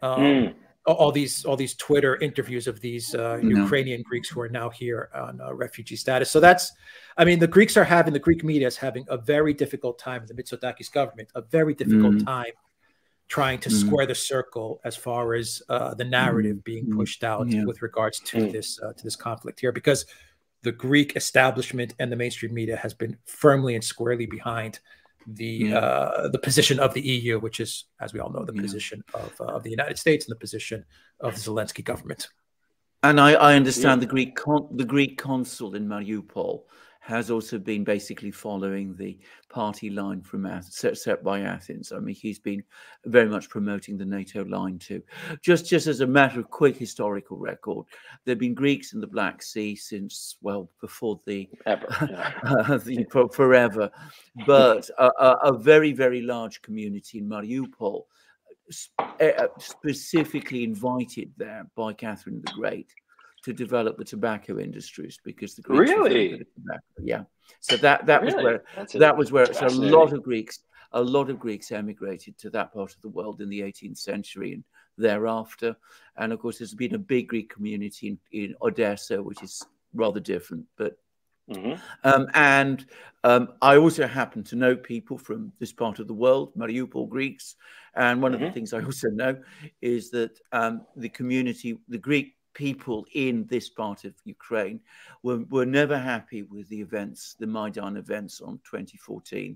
all these Twitter interviews of these Ukrainian Greeks who are now here on refugee status. So that's, I mean, the Greek media is having a very difficult time, the Mitsotakis government, a very difficult time trying to square the circle as far as the narrative being pushed out with regards to this conflict here, because the Greek establishment and the mainstream media has been firmly and squarely behind the position of the EU, which is, as we all know, the position of the United States and the position of the Zelensky government. And I understand the Greek consul in Mariupol has also been basically following the party line from set by Athens. I mean, he's been very much promoting the NATO line too. Just as a matter of quick historical record, there have been Greeks in the Black Sea since, well, before forever. But a very, very large community in Mariupol, specifically invited there by Catherine the Great to develop the tobacco industries, because the Greeks really, so that was where so a lot of Greeks emigrated to that part of the world in the 18th century and thereafter. And of course, there's been a big Greek community in Odessa, which is rather different, but I also happen to know people from this part of the world, Mariupol Greeks, and one of the things I also know is that the Greek people in this part of Ukraine were never happy with the Maidan events on 2014.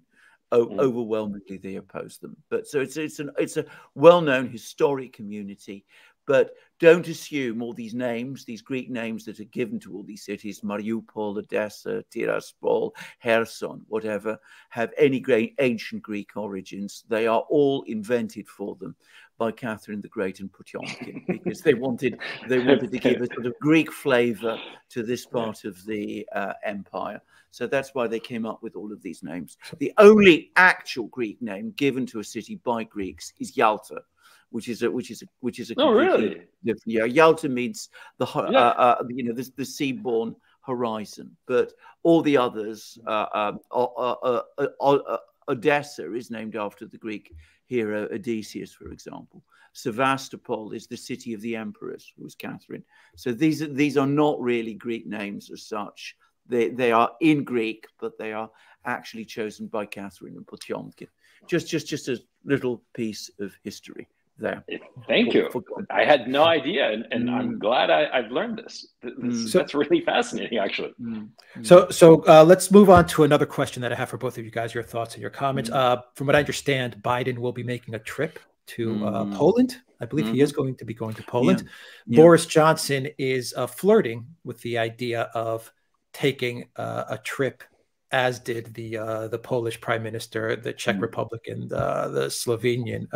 Overwhelmingly, they opposed them. But so it's a well-known historic community. But don't assume all these names, these Greek names that are given to all these cities, Mariupol, Odessa, Tiraspol, Kherson, whatever, have any great ancient Greek origins. They are all invented for them by Catherine the Great and Potemkin, because they wanted to give a sort of Greek flavor to this part of the empire. So that's why they came up with all of these names. The only actual Greek name given to a city by Greeks is Yalta, which is a really? different. Yeah, Yalta means the seaborne horizon, but all the others, Odessa is named after the Greek hero Odysseus, for example. Sevastopol is the city of the empress, who was Catherine. So these are not really Greek names as such. They are in Greek, but they are actually chosen by Catherine and Potemkin. Just a little piece of history there. Thank you. I had no idea, and I'm glad I've learned this. That's really fascinating, actually. So let's move on to another question that I have for both of you guys, your thoughts and your comments. From what I understand, Biden will be making a trip to Poland. I believe he is going to be going to Poland. Boris Johnson is flirting with the idea of taking a trip, as did the Polish Prime Minister, the Czech Republic, and the Slovenian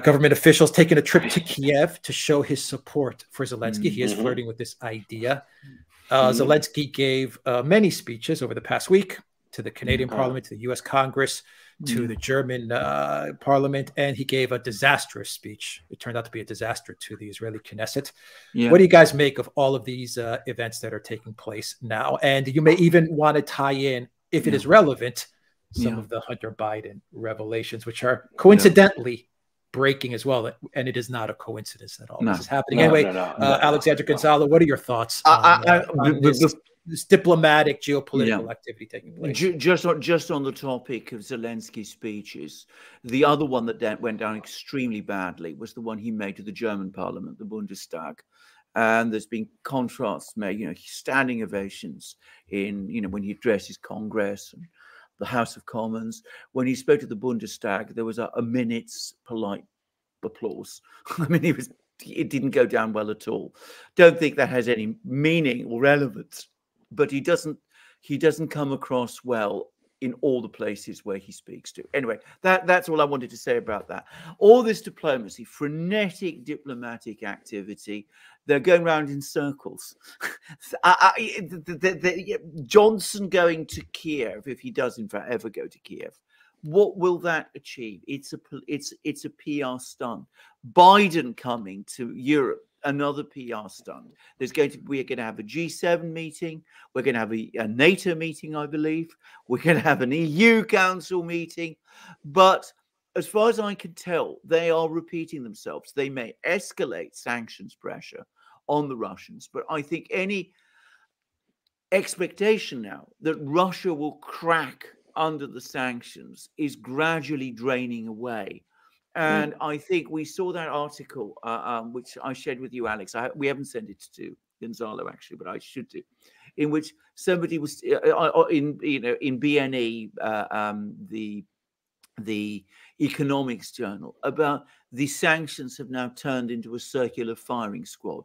government officials, taking a trip to Kiev to show his support for Zelensky. He is flirting with this idea. Zelensky gave many speeches over the past week to the Canadian Parliament, to the U.S. Congress, to the German Parliament, and he gave a disastrous speech. It turned out to be a disaster to the Israeli Knesset. What do you guys make of all of these events that are taking place now? And you may even want to tie in, if it is relevant, some of the Hunter Biden revelations, which are coincidentally breaking as well, and it is not a coincidence at all. This is happening anyway. Alexander, Gonzalo, what are your thoughts on this? this diplomatic, geopolitical activity taking place. Just on the topic of Zelensky's speeches, the other one that went down extremely badly was the one he made to the German parliament, the Bundestag. And there's been contrasts made, standing ovations in, when he addresses Congress and the House of Commons. When he spoke to the Bundestag, there was a minute's polite applause. I mean, it didn't go down well at all. Don't think that has any meaning or relevance, but he doesn't come across well in all the places where he speaks to. Anyway, that's all I wanted to say about that. All this diplomacy, frenetic diplomatic activity, they're going around in circles. Johnson going to Kiev, if he does in fact ever go to Kiev, what will that achieve? It's a PR stunt. Biden coming to Europe, another PR stunt. We're going to have a G7 meeting. We're going to have a NATO meeting, I believe. We're going to have an EU Council meeting. But as far as I can tell, they are repeating themselves. They may escalate sanctions pressure on the Russians, but I think any expectation now that Russia will crack under the sanctions is gradually draining away. And I think we saw that article, which I shared with you, Alex. We haven't sent it to Gonzalo, actually, but I should do, in which somebody was in BNE, the economics journal, about the sanctions have now turned into a circular firing squad.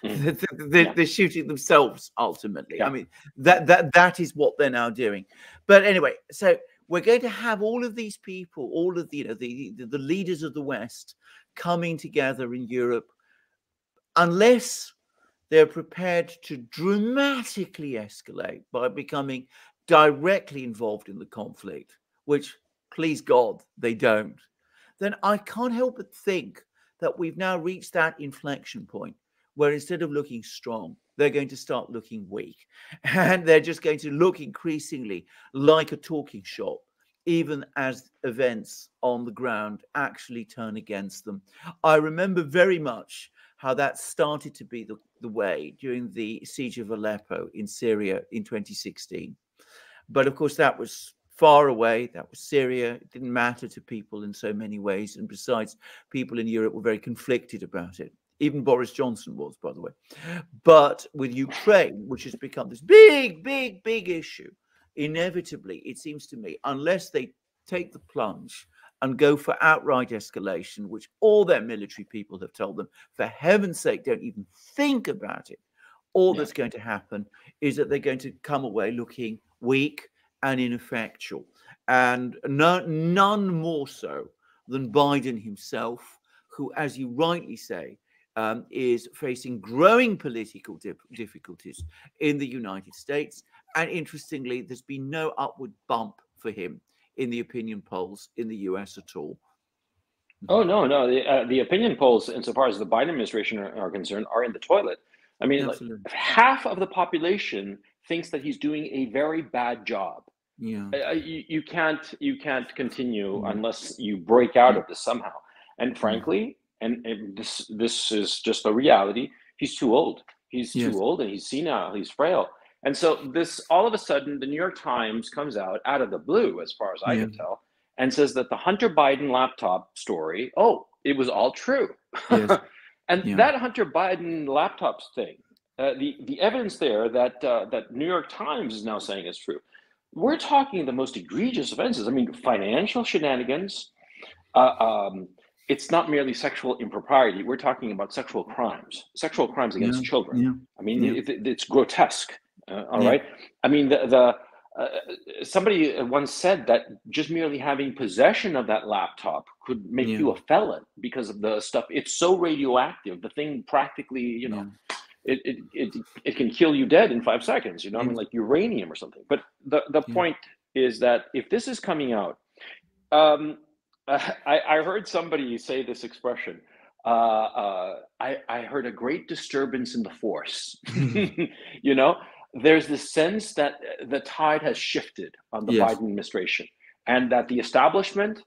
They're shooting themselves ultimately. I mean, that is what they're now doing. But anyway, so we're going to have all of these people, all of the leaders of the West coming together in Europe, unless they're prepared to dramatically escalate by becoming directly involved in the conflict, which, please God, they don't. Then I can't help but think that we've now reached that inflection point where instead of looking strong, they're going to start looking weak. And they're just going to look increasingly like a talking shop, even as events on the ground actually turn against them. I remember very much how that started to be the way during the siege of Aleppo in Syria in 2016. But of course, that was far away. That was Syria. It didn't matter to people in so many ways. And besides, people in Europe were very conflicted about it. Even Boris Johnson was, by the way. But with Ukraine, which has become this big issue, inevitably, it seems to me, unless they take the plunge and go for outright escalation, which all their military people have told them, for heaven's sake, don't even think about it. All that's going to happen is that they're going to come away looking weak and ineffectual. And none more so than Biden himself, who, as you rightly say, is facing growing political difficulties in the United States. And interestingly, there's been no upward bump for him in the opinion polls in the US at all. Oh, no. The opinion polls, insofar as the Biden administration are concerned, are in the toilet. I mean, like, half of the population thinks that he's doing a very bad job. Yeah, you can't continue unless you break out of this somehow. And frankly, and this is just a reality. He's too old. He's too old, and he's senile. He's frail. And so this, all of a sudden, the New York Times comes out of the blue, as far as I can tell, and says that the Hunter Biden laptop story, it was all true. And that Hunter Biden laptops thing, the evidence there that New York Times is now saying is true. We're talking the most egregious offenses. I mean, financial shenanigans. It's not merely sexual impropriety. We're talking about sexual crimes against children. I mean, it's grotesque. All right. I mean, somebody once said that just merely having possession of that laptop could make you a felon because of the stuff. It's so radioactive. The thing practically, it can kill you dead in 5 seconds. I mean, like uranium or something. But the point is that if this is coming out, I heard somebody say this expression. I heard a great disturbance in the force. There's this sense that the tide has shifted on the Biden administration, and that the establishment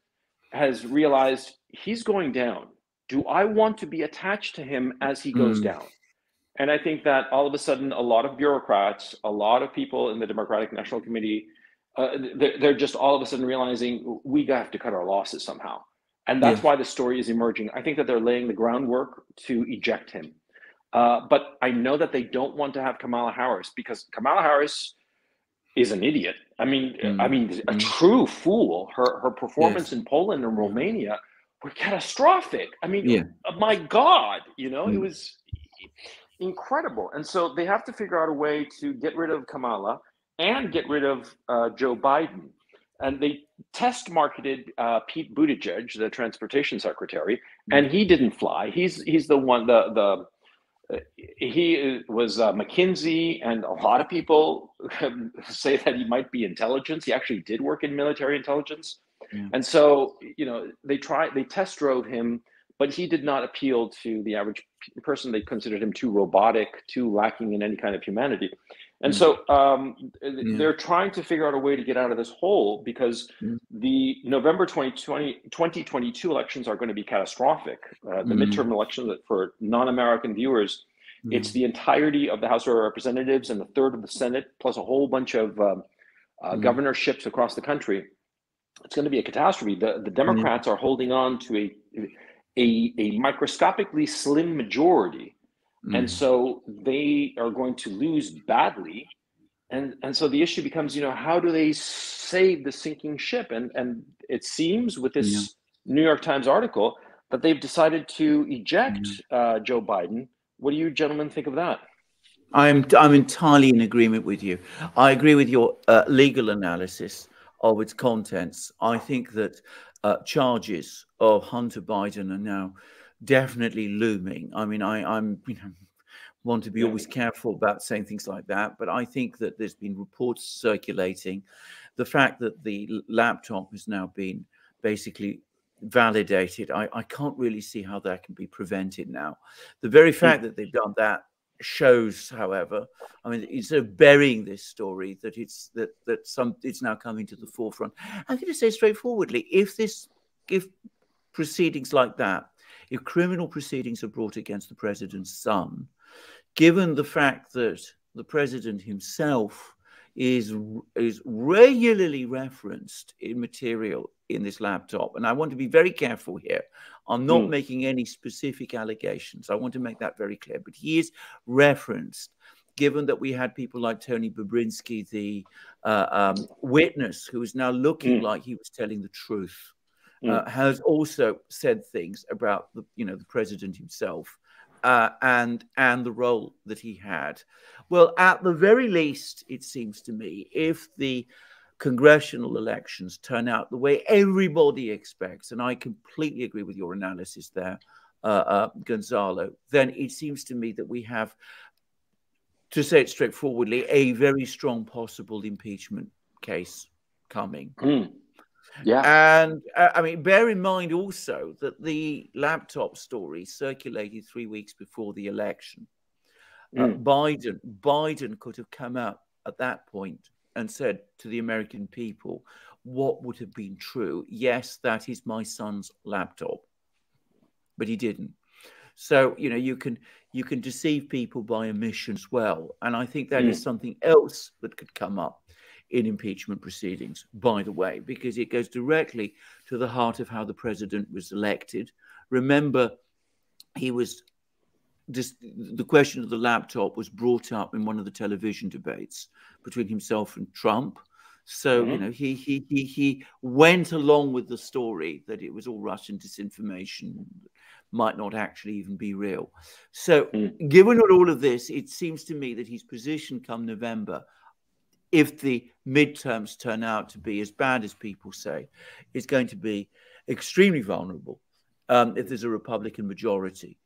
has realized he's going down. Do I want to be attached to him as he goes down? And I think that all of a sudden, a lot of bureaucrats, a lot of people in the Democratic National Committee, they're just all of a sudden realizing we have to cut our losses somehow. And that's why the story is emerging. I think that they're laying the groundwork to eject him. But I know that they don't want to have Kamala Harris, because Kamala Harris is an idiot. I mean, a true fool. Her performance in Poland and Romania were catastrophic. I mean, my God, you know, it was incredible. And so they have to figure out a way to get rid of Kamala and get rid of Joe Biden. And they test marketed Pete Buttigieg, the transportation secretary, and he didn't fly. He's the one, he was McKinsey, and a lot of people say that he might be intelligence. He actually did work in military intelligence. And so, you know, they test drove him, but he did not appeal to the average person. They considered him too robotic, too lacking in any kind of humanity. And so they're trying to figure out a way to get out of this hole, because the November 2022 elections are going to be catastrophic. The midterm elections, for non-American viewers, it's the entirety of the House of Representatives and a third of the Senate, plus a whole bunch of governorships across the country. It's going to be a catastrophe. The Democrats are holding on to a microscopically slim majority. And so they are going to lose badly. And so the issue becomes, you know, how do they save the sinking ship? And it seems with this New York Times article that they've decided to eject Joe Biden. What do you gentlemen think of that? I'm entirely in agreement with you. I agree with your legal analysis of its contents. I think that charges of Hunter Biden are now definitely looming. I mean, I'm want to be always careful about saying things like that, but I think that there's been reports circulating. The fact that the laptop has now been basically validated, I can't really see how that can be prevented now. The very fact that they've done that shows, however, I mean, instead of burying this story, that it's now coming to the forefront. I'm going to say straightforwardly, if proceedings like that, if criminal proceedings are brought against the president's son, given the fact that the president himself is regularly referenced in material in this laptop, and I want to be very careful here. I'm not making any specific allegations. I want to make that very clear. But he is referenced, given that we had people like Tony Bobrinsky, the witness, who is now looking like he was telling the truth, has also said things about the president himself and the role that he had. Well, at the very least, it seems to me, if the congressional elections turn out the way everybody expects, and I completely agree with your analysis there, Gonzalo, then it seems to me that we have, to say it straightforwardly, a very strong possible impeachment case coming. And I mean, bear in mind also that the laptop story circulated 3 weeks before the election. Biden could have come out at that point and said to the American people what would have been true. Yes, that is my son's laptop, but he didn't. So, you can deceive people by omission as well. And I think that is something else that could come up in impeachment proceedings, by the way, because it goes directly to the heart of how the president was elected. Remember, the question of the laptop was brought up in one of the television debates between himself and Trump. So, he went along with the story that it was all Russian disinformation, might not actually even be real. So given all of this, it seems to me that his position come November, if the midterms turn out to be as bad as people say, is going to be extremely vulnerable if there's a Republican majority.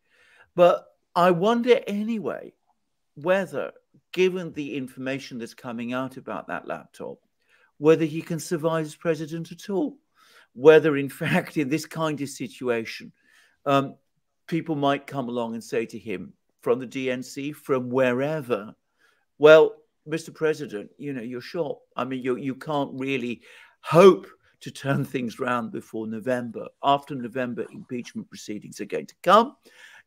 But I wonder anyway whether, given the information that's coming out about that laptop, whether he can survive as president at all. Whether, in fact, in this kind of situation, people might come along and say to him from the DNC, from wherever, well, Mr. President, you're shot. I mean, you can't really hope to turn things around before November. After November, impeachment proceedings are going to come.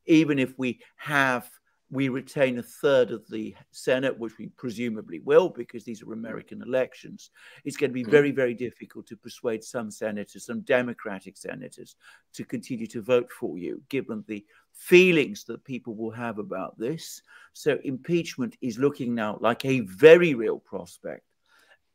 Even if we have we retain a third of the Senate, which we presumably will, because these are American elections, it's going to be very, very difficult to persuade some senators, some Democratic senators, to continue to vote for you, given the feelings that people will have about this. So impeachment is looking now like a very real prospect.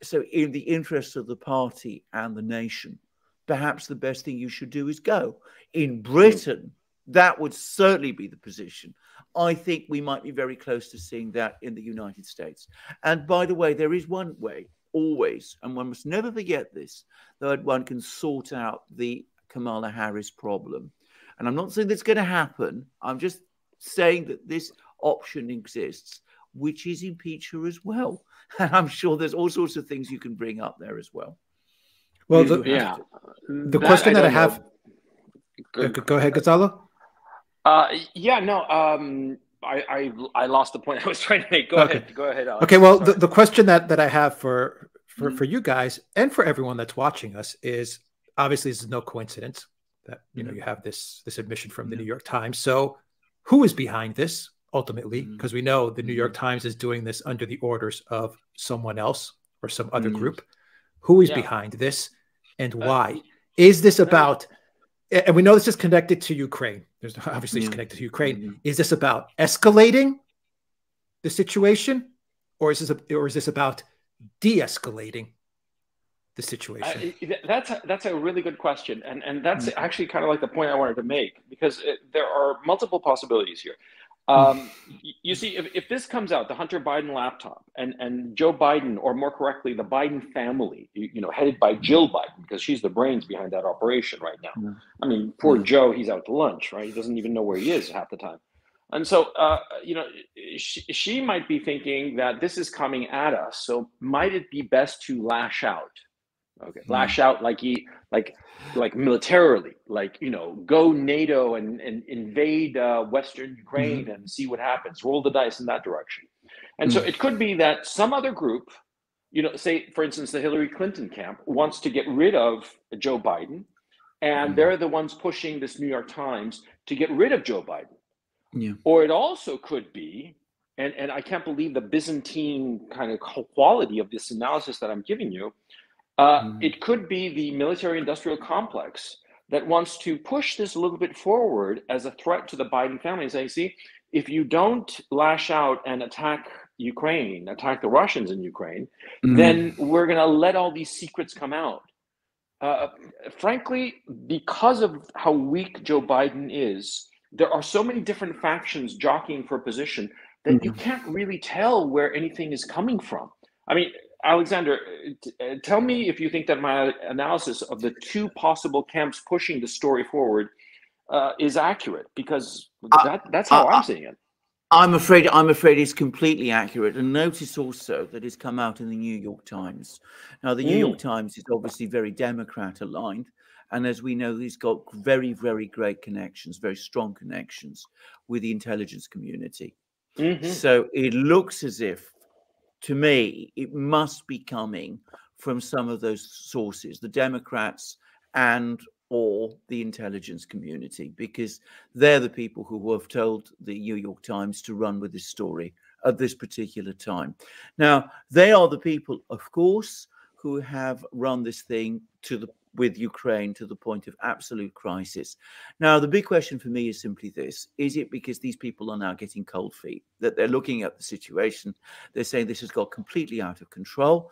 So in the interests of the party and the nation, perhaps the best thing you should do is go. In Britain, that would certainly be the position. I think we might be very close to seeing that in the United States. And by the way, there is one way, always, and one must never forget this, that one can sort out the Kamala Harris problem. And I'm not saying that's going to happen. I'm just saying that this option exists, which is impeach her as well. And I'm sure there's all sorts of things you can bring up there as well. Well, the question that I have... Go ahead, Gonzalo. I lost the point I was trying to make. Go ahead, Alex. Okay, well, the question that I have for you guys and for everyone that's watching us is, obviously this is no coincidence that you have this admission from the New York Times. So who is behind this ultimately? Because we know the New York Times is doing this under the orders of someone else or some other group. Who is behind this and why? Is this about... And we know this is connected to Ukraine. There's obviously it's connected to Ukraine. Is this about escalating the situation, or is this about de-escalating the situation? That's a really good question, and that's actually kind of like the point I wanted to make, because there are multiple possibilities here. You see, if this comes out, the Hunter Biden laptop, and Joe Biden, or more correctly, the Biden family, headed by Jill Biden, because she's the brains behind that operation right now. I mean, poor Joe, he's out to lunch, right? He doesn't even know where he is half the time. And so, she might be thinking that this is coming at us. So might it be best to lash out? Okay, lash out like militarily, go NATO and invade Western Ukraine and see what happens. Roll the dice in that direction. And so it could be that some other group, say, for instance, the Hillary Clinton camp wants to get rid of Joe Biden, and they're the ones pushing this New York Times to get rid of Joe Biden. Yeah. Or it also could be, and I can't believe the Byzantine kind of quality of this analysis that I'm giving you, it could be the military-industrial complex that wants to push this a little bit forward as a threat to the Biden family and say, see, if you don't lash out and attack Ukraine, attack the Russians in Ukraine, then we're going to let all these secrets come out. Frankly, because of how weak Joe Biden is, there are so many different factions jockeying for position that you can't really tell where anything is coming from. I mean, Alexander, tell me if you think that my analysis of the two possible camps pushing the story forward is accurate, because that's how I'm seeing it. I'm afraid it's completely accurate. And notice also that it's come out in the New York Times. Now, the New York Times is obviously very Democrat aligned. And as we know, he's got very, very great connections, very strong connections with the intelligence community. So it looks as if, to me, it must be coming from some of those sources, the Democrats and or the intelligence community, because they're the people who have told the New York Times to run with this story at this particular time. Now, they are the people, of course, who have run this thing with Ukraine to the point of absolute crisis. Now, the big question for me is simply this. Is it because these people are now getting cold feet, that they're looking at the situation, they're saying this has got completely out of control?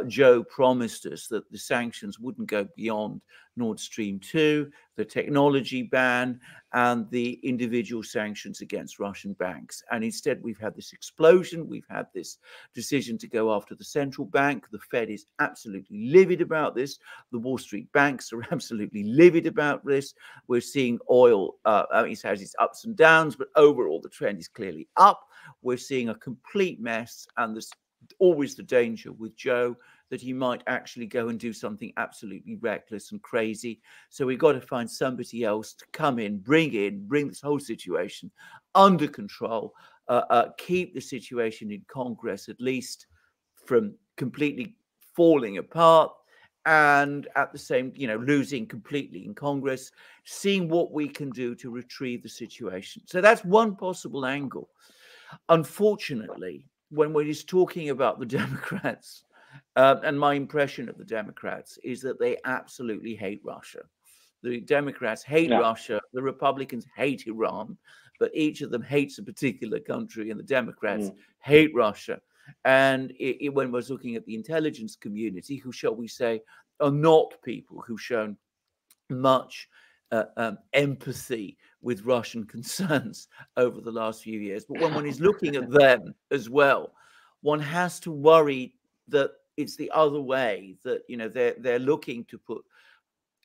Joe promised us that the sanctions wouldn't go beyond Nord Stream 2, the technology ban, and the individual sanctions against Russian banks. And instead, we've had this explosion. We've had this decision to go after the central bank. The Fed is absolutely livid about this. The Wall Street banks are absolutely livid about this. We're seeing oil, it has its ups and downs, but overall the trend is clearly up. We're seeing a complete mess, and there's always the danger with Joe that he might actually go and do something absolutely reckless and crazy. So we've got to find somebody else to come in, bring this whole situation under control, keep the situation in Congress at least from completely falling apart, and at the same, losing completely in Congress, seeing what we can do to retrieve the situation. So that's one possible angle. Unfortunately, when we're just talking about the Democrats, and my impression of the Democrats is that they absolutely hate Russia. The Democrats hate Russia. The Republicans hate Iran, but each of them hates a particular country, and the Democrats hate Russia. And when we're looking at the intelligence community, who, shall we say, are not people who've shown much empathy with Russian concerns over the last few years. But when one is looking at them as well, one has to worry that it's the other way, that they're looking to put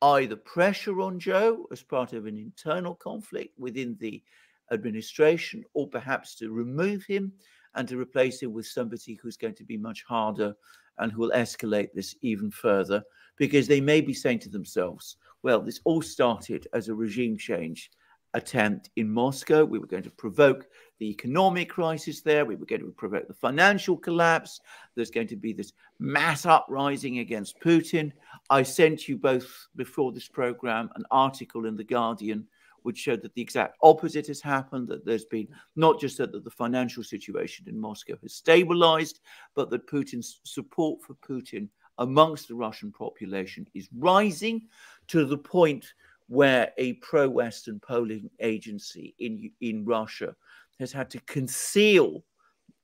either pressure on Joe as part of an internal conflict within the administration, or perhaps to remove him and to replace him with somebody who's going to be much harder and who will escalate this even further, because they may be saying to themselves, well, this all started as a regime change attempt in Moscow. We were going to provoke the economic crisis there. We were going to provoke the financial collapse. There's going to be this mass uprising against Putin. I sent you both, before this program, an article in The Guardian which showed that the exact opposite has happened, that there's been not just that the financial situation in Moscow has stabilized, but that Putin's support for Putin amongst the Russian population is rising to the point where a pro-Western polling agency in Russia has had to conceal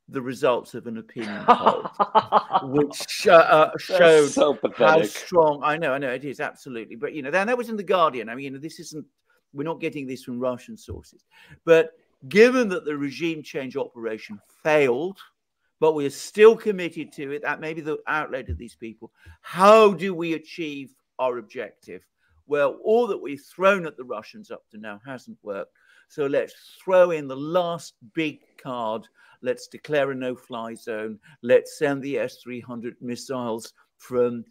the results of an opinion poll, which showed so how strong. I know it is, absolutely. But that was in The Guardian. I mean, this isn't. We're not getting this from Russian sources. But given that the regime change operation failed, but we are still committed to it, that may be the outlet of these people. How do we achieve our objective? Well, all that we've thrown at the Russians up to now hasn't worked. So let's throw in the last big card. Let's declare a no-fly zone. Let's send the S-300 missiles from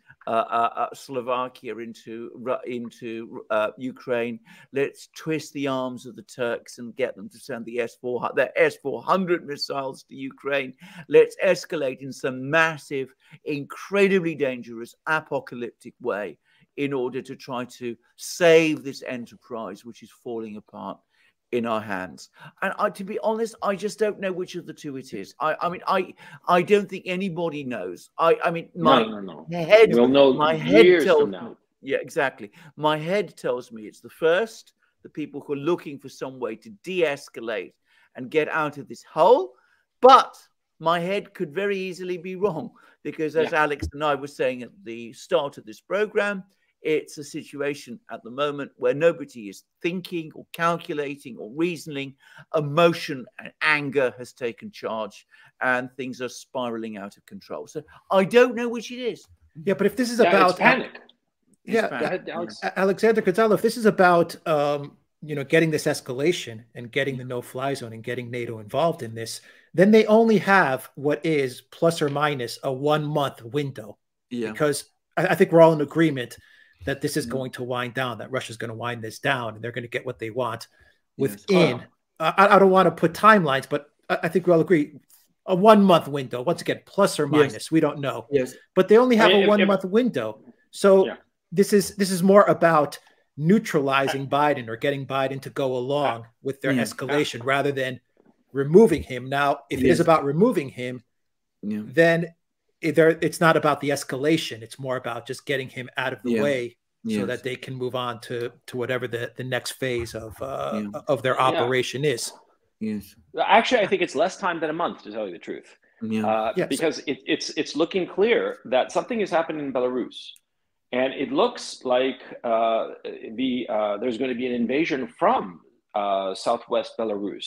Slovakia into Ukraine. Let's twist the arms of the Turks and get them to send their S-400 missiles to Ukraine. Let's escalate in some massive, incredibly dangerous, apocalyptic way in order to try to save this enterprise, which is falling apart in our hands. And to be honest, I just don't know which of the two it is. I don't think anybody knows. My head tells me. Yeah, exactly. My head tells me it's the first, the people who are looking for some way to de-escalate and get out of this hole. But my head could very easily be wrong, because as Alex and I were saying at the start of this program, it's a situation at the moment where nobody is thinking or calculating or reasoning. Emotion and anger has taken charge, and things are spiraling out of control. So I don't know which it is. Yeah, but if this is about panic, Alexander, Gonzalo, if this is about getting this escalation and getting the no-fly zone and getting NATO involved in this, then they only have what is plus or minus a 1-month window. Yeah, because I think we're all in agreement that this is going to wind down, that Russia's going to wind this down, and they're going to get what they want within. I don't want to put timelines, but I think we all agree a 1-month window. Once again, plus or minus, we don't know. Yes, but they only have a 1-month window. So this is more about neutralizing Biden or getting Biden to go along with their escalation rather than removing him. Now, if it is about removing him, then it's not about the escalation. It's more about just getting him out of the way so that they can move on to whatever the next phase of their operation is. Yes. Actually, I think it's less time than a month, to tell you the truth. Because it's looking clear that something is happening in Belarus. And it looks like there's going to be an invasion from southwest Belarus.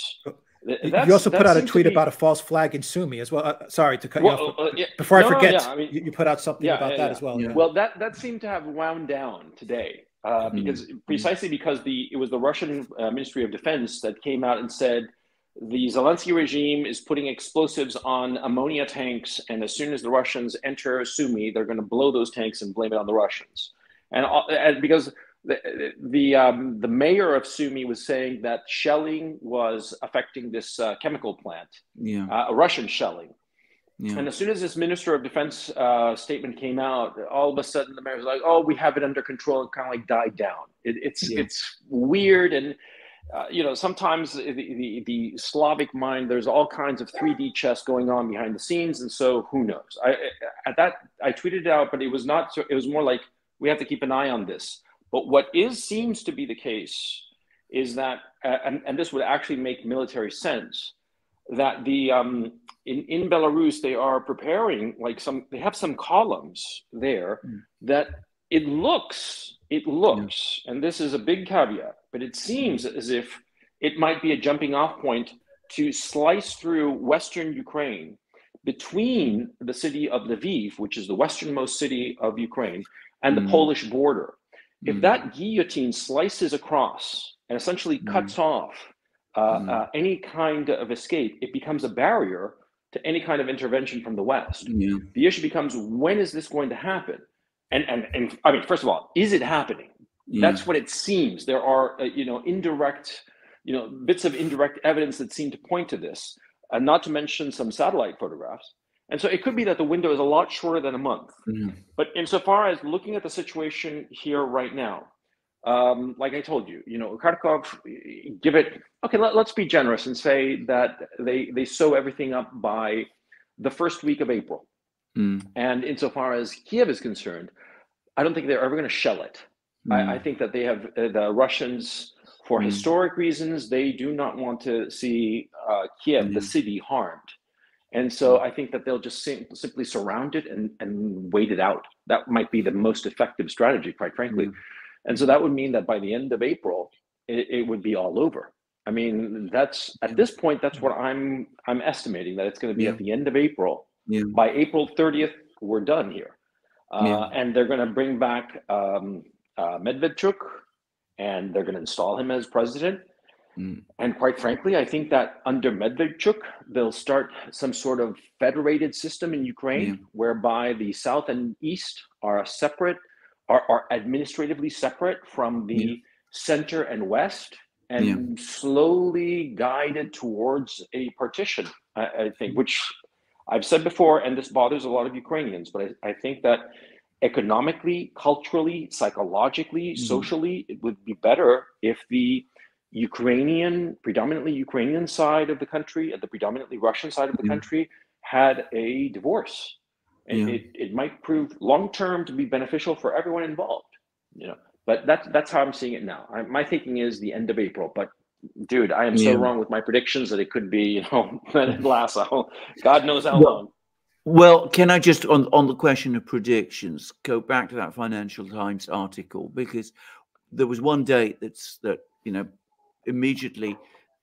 You also put out a tweet about a false flag in Sumy as well. Sorry to cut you off. Before I forget, you put out something about that as well. Yeah. Well, that seemed to have wound down today because it was the Russian Ministry of Defense that came out and said the Zelensky regime is putting explosives on ammonia tanks, and as soon as the Russians enter Sumy, they're going to blow those tanks and blame it on the Russians. And because the mayor of Sumy was saying that shelling was affecting this chemical plant, a Russian shelling. Yeah. And as soon as this Minister of Defense statement came out, all of a sudden the mayor was like, "Oh, we have it under control," and kind of like died down. It's weird, and sometimes the Slavic mind, there's all kinds of 3D chess going on behind the scenes, and so who knows? I tweeted it out, but it was not. It was more like we have to keep an eye on this. But what seems to be the case is that, and this would actually make military sense, that in Belarus they are preparing they have some columns there that it looks, and this is a big caveat, but it seems as if it might be a jumping off point to slice through Western Ukraine between the city of Lviv, which is the westernmost city of Ukraine, and the Polish border. If that guillotine slices across and essentially cuts off any kind of escape, it becomes a barrier to any kind of intervention from the West. Yeah. The issue becomes, when is this going to happen? And I mean, first of all, is it happening? Yeah. That's what it seems. There are, indirect, bits of indirect evidence that seem to point to this, and not to mention some satellite photographs. And so it could be that the window is a lot shorter than a month. But insofar as looking at the situation here right now, like I told you, Karkov, give it, okay, let's be generous and say that they sew everything up by the first week of April. And insofar as Kiev is concerned, I don't think they're ever going to shell it. I think that they have, the Russians, for historic reasons, they do not want to see Kiev, the city, harmed. And so I think that they'll just simply surround it and wait it out. That might be the most effective strategy, quite frankly. And so that would mean that by the end of April, it would be all over. I mean, that's at this point, that's what I'm estimating, that it's going to be at the end of April. By April 30th, we're done here. And they're going to bring back Medvedchuk, and they're going to install him as president. And quite frankly, I think that under Medvedchuk, they'll start some sort of federated system in Ukraine, whereby the south and east are separate, are administratively separate from the center and west, and slowly guided towards a partition, I think, which I've said before, and this bothers a lot of Ukrainians, but I think that economically, culturally, psychologically, socially, it would be better if the predominantly Ukrainian side of the country and the predominantly Russian side of the country had a divorce. And it might prove long-term to be beneficial for everyone involved, but that's how I'm seeing it now. My thinking is the end of April, but dude, I am so wrong with my predictions that it could be, that it lasts, God knows how long. Well, can I just, on the question of predictions, go back to that Financial Times article, because there was one date that immediately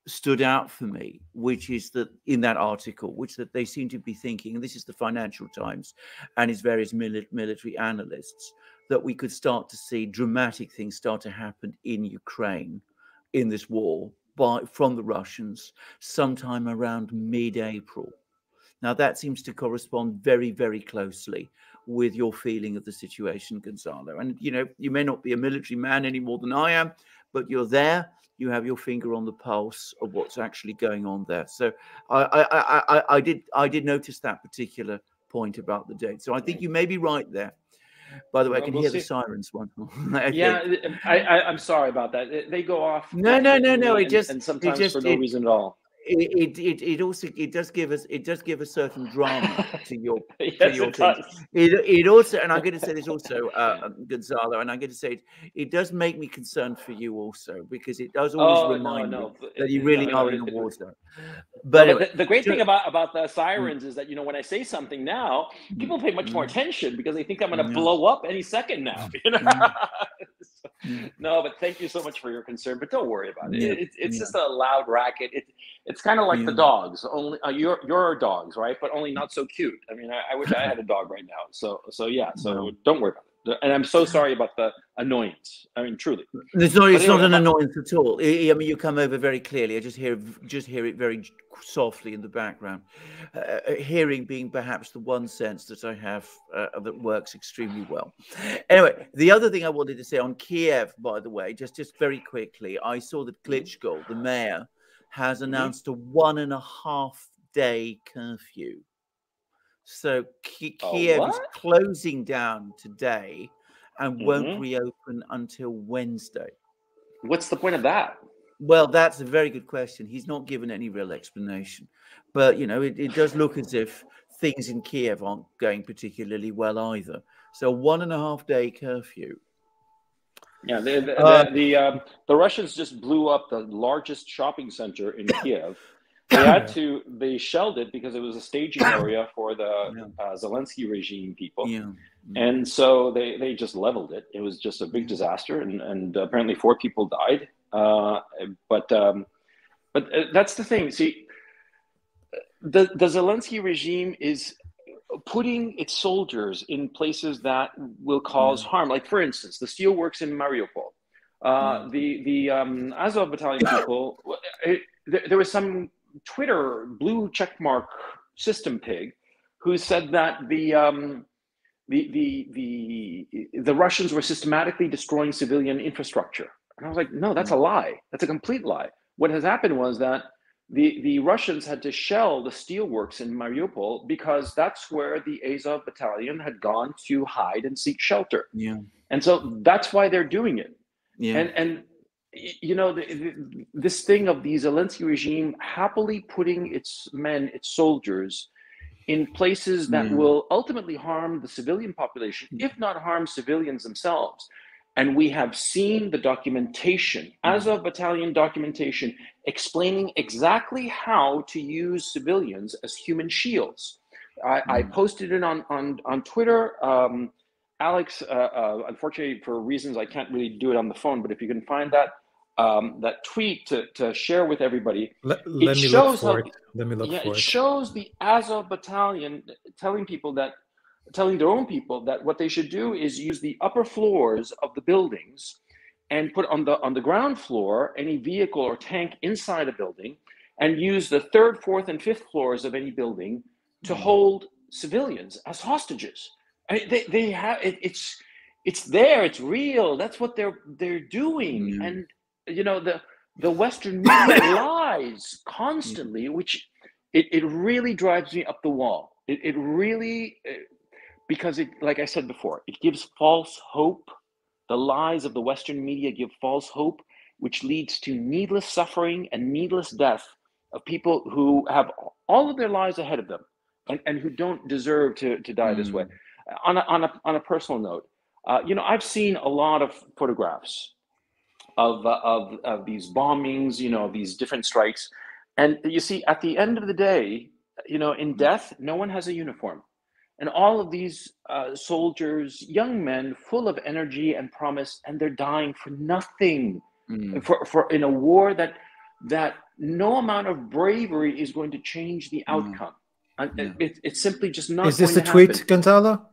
stood out for me, which is that in that article, which that they seem to be thinking, and this is the Financial Times and its various military analysts, that we could start to see dramatic things start to happen in Ukraine in this war from the Russians sometime around mid-April. Now, that seems to correspond very, very closely with your feeling of the situation, Gonzalo. And, you may not be a military man any more than I am, but you're there. You have your finger on the pulse of what's actually going on there. So I did notice that particular point about the date. So I think you may be right there. By the way, I can hear the sirens once more. Yeah, I'm sorry about that. They go off. No. And sometimes for no reason at all. It also does give a certain drama to your it things. It also, and I'm going to say this also, Gonzalo, and I'm going to say it does make me concerned for you also, because it does always remind me that you really are in a war zone. But anyway, the great thing about the sirens is that when I say something now, people pay much more attention because they think I'm going to blow up any second now. No, but thank you so much for your concern. But don't worry about it. It's just a loud racket. It's kind of like the dogs. Only your dogs, right? But only not so cute. I mean, I wish I had a dog right now. So don't worry about it. And I'm so sorry about the annoyance. I mean, truly. It's not an annoyance at all. I mean, you come over very clearly. I just hear it very softly in the background. Hearing being perhaps the one sense that I have that works extremely well. Anyway, the other thing I wanted to say on Kiev, by the way, just very quickly, I saw that Klitschko, the mayor, has announced a 1.5-day curfew. So Kiev is closing down today and won't reopen until Wednesday. What's the point of that? Well, that's a very good question. He's not given any real explanation. But, you know, it does look as if things in Kiev aren't going particularly well either. So 1.5 day curfew. Yeah, the Russians just blew up the largest shopping center in Kiev. They shelled it because it was a staging area for the Zelensky regime people. Yeah. And so they just leveled it. It was just a big disaster, and apparently 4 people died. But that's the thing. See, the Zelensky regime is putting its soldiers in places that will cause harm. Like, for instance, the steelworks in Mariupol. The Azov battalion people, there was some Twitter blue checkmark system pig who said that the Russians were systematically destroying civilian infrastructure. And I was like, no, that's a lie. That's a complete lie. What has happened was that the Russians had to shell the steelworks in Mariupol because that's where the Azov battalion had gone to hide and seek shelter. Yeah. And so that's why they're doing it. Yeah. And you know, this thing of the Zelensky regime happily putting its men, its soldiers, in places that will ultimately harm the civilian population, if not harm civilians themselves. And we have seen the documentation, Azov battalion documentation, explaining exactly how to use civilians as human shields. I posted it on Twitter. Alex, unfortunately, for reasons I can't really do it on the phone, but if you can find that tweet to share with everybody, let me look for it. It shows the Azov battalion telling their own people that what they should do is use the upper floors of the buildings and put on the ground floor any vehicle or tank inside a building, and use the 3rd, 4th, and 5th floors of any building to hold civilians as hostages. I mean, they have it's there, it's real. That's what they're doing. And you know, the Western media lies constantly, which it really drives me up the wall. It really, because it, like I said before, it gives false hope. The lies of the Western media give false hope, which leads to needless suffering and needless death of people who have all of their lives ahead of them and who don't deserve to die this way. On a personal note, you know, I've seen a lot of photographs of these bombings, you know, these different strikes. And you see, at the end of the day, you know, in death, no one has a uniform. And all of these soldiers, young men, full of energy and promise, and they're dying for nothing, for in a war that no amount of bravery is going to change the outcome. It's simply just not. Is this the tweet, Gonzalo?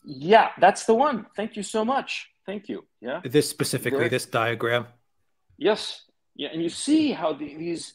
Yeah, that's the one. Thank you so much. Thank you. Yeah. This specifically, this diagram. Yes. Yeah, and you see how these,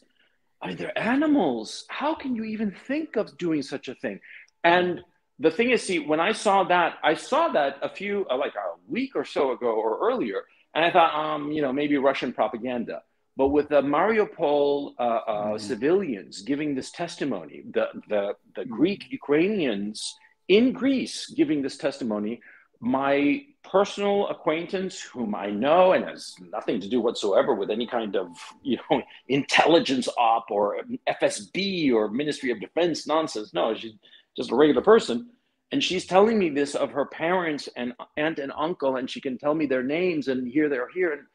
I mean, they're animals. How can you even think of doing such a thing? And the thing is, see, when I saw that a few, like a week or so ago or earlier, and I thought, you know, maybe Russian propaganda. But with the Mariupol civilians giving this testimony, the Greek Ukrainians in Greece giving this testimony, my personal acquaintance, whom I know and has nothing to do whatsoever with any kind of, you know, intelligence op or FSB or Ministry of Defense nonsense. No, she's just a regular person. And she's telling me this of her parents and aunt and uncle, and she can tell me their names, and here they're here. And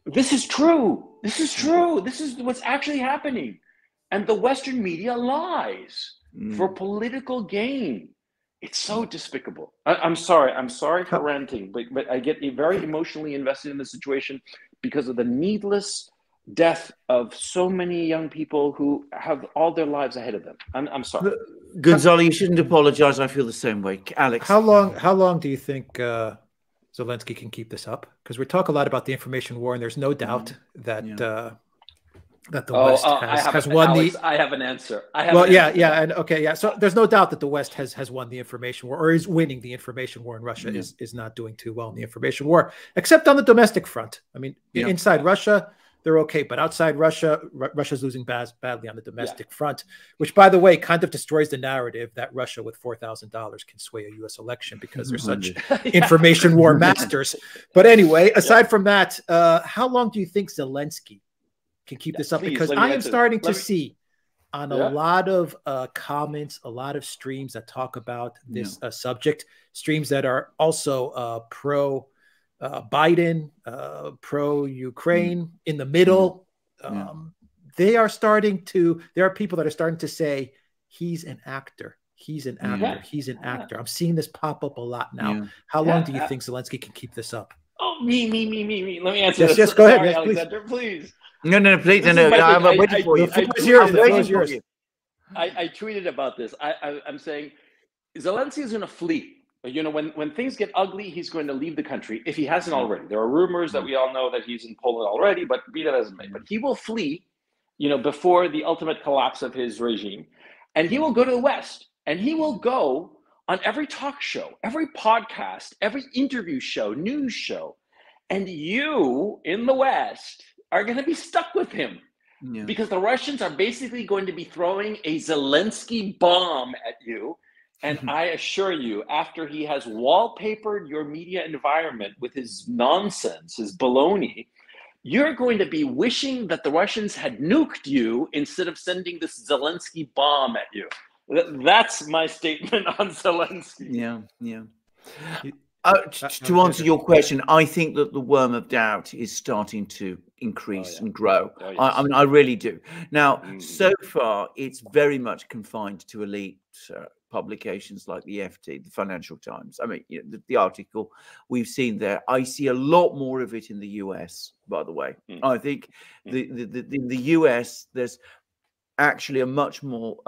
this is true. This is true. This is what's actually happening. And the Western media lies for political gain. It's so despicable. I'm sorry. I'm sorry for ranting, but I get very emotionally invested in the situation because of the needless death of so many young people who have all their lives ahead of them. I'm sorry. Gonzalo, you shouldn't apologize. I feel the same way. Alex. How long do you think Zelensky can keep this up? Because we talk a lot about the information war, and there's no doubt that that the West has won Alex, I have an answer. So there's no doubt that the West has won the information war, or is winning the information war, and Russia is not doing too well in the information war, except on the domestic front. I mean, inside Russia, they're okay. But outside Russia, Russia's losing badly on the domestic front, which, by the way, kind of destroys the narrative that Russia with $4,000 can sway a U.S. election because they're such information war masters. But anyway, aside from that, how long do you think Zelensky can keep this up? Because I am starting to see on a lot of comments, a lot of streams that talk about this subject, streams that are also pro Biden, pro Ukraine, in the middle. There are people that are starting to say he's an actor. He's an actor. He's an actor. I'm seeing this pop up a lot now. How long do you think Zelensky can keep this up? Oh, me. Let me answer this. Yes, go ahead. Sorry, Yes, Alexander, please. No, please. No. I'm waiting for you. I tweeted about this. I'm saying Zelensky is going to flee. You know, when things get ugly, he's going to leave the country if he hasn't already. There are rumors that we all know that he's in Poland already, but be that as it may. But he will flee, you know, before the ultimate collapse of his regime, and he will go to the West, and he will go on every talk show, every podcast, every interview show, news show, and you in the West are going to be stuck with him because the Russians are basically going to be throwing a Zelensky bomb at you. And I assure you, after he has wallpapered your media environment with his nonsense, his baloney, you're going to be wishing that the Russians had nuked you instead of sending this Zelensky bomb at you. That's my statement on Zelensky. To answer your question, I think that the worm of doubt is starting to increase and grow. I mean, I really do. Now, so far, it's very much confined to elite publications like the FT, the Financial Times. I mean, you know, the article we've seen there. I see a lot more of it in the US, by the way. I think in the US, there's actually a much more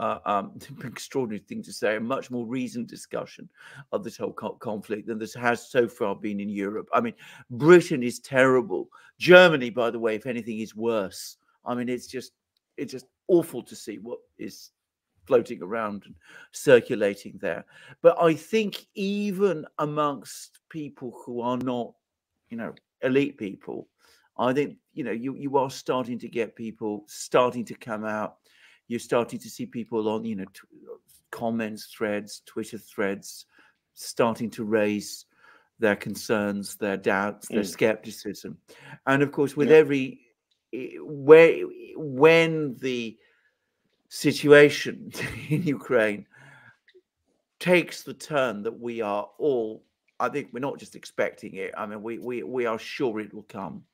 extraordinary thing to say, a much more reasoned discussion of this whole conflict than this has so far been in Europe. I mean, Britain is terrible. Germany, by the way, if anything, is worse. I mean, it's just awful to see what is floating around and circulating there. But I think even amongst people who are not, you know, elite people, I think, you know, you are starting to get people starting to come out. You're starting to see people on, you know, comments threads, Twitter threads, starting to raise their concerns, their doubts, their skepticism. And of course, with when the situation in Ukraine takes the turn that we are all, I think we're not just expecting it. I mean, we are sure it will come.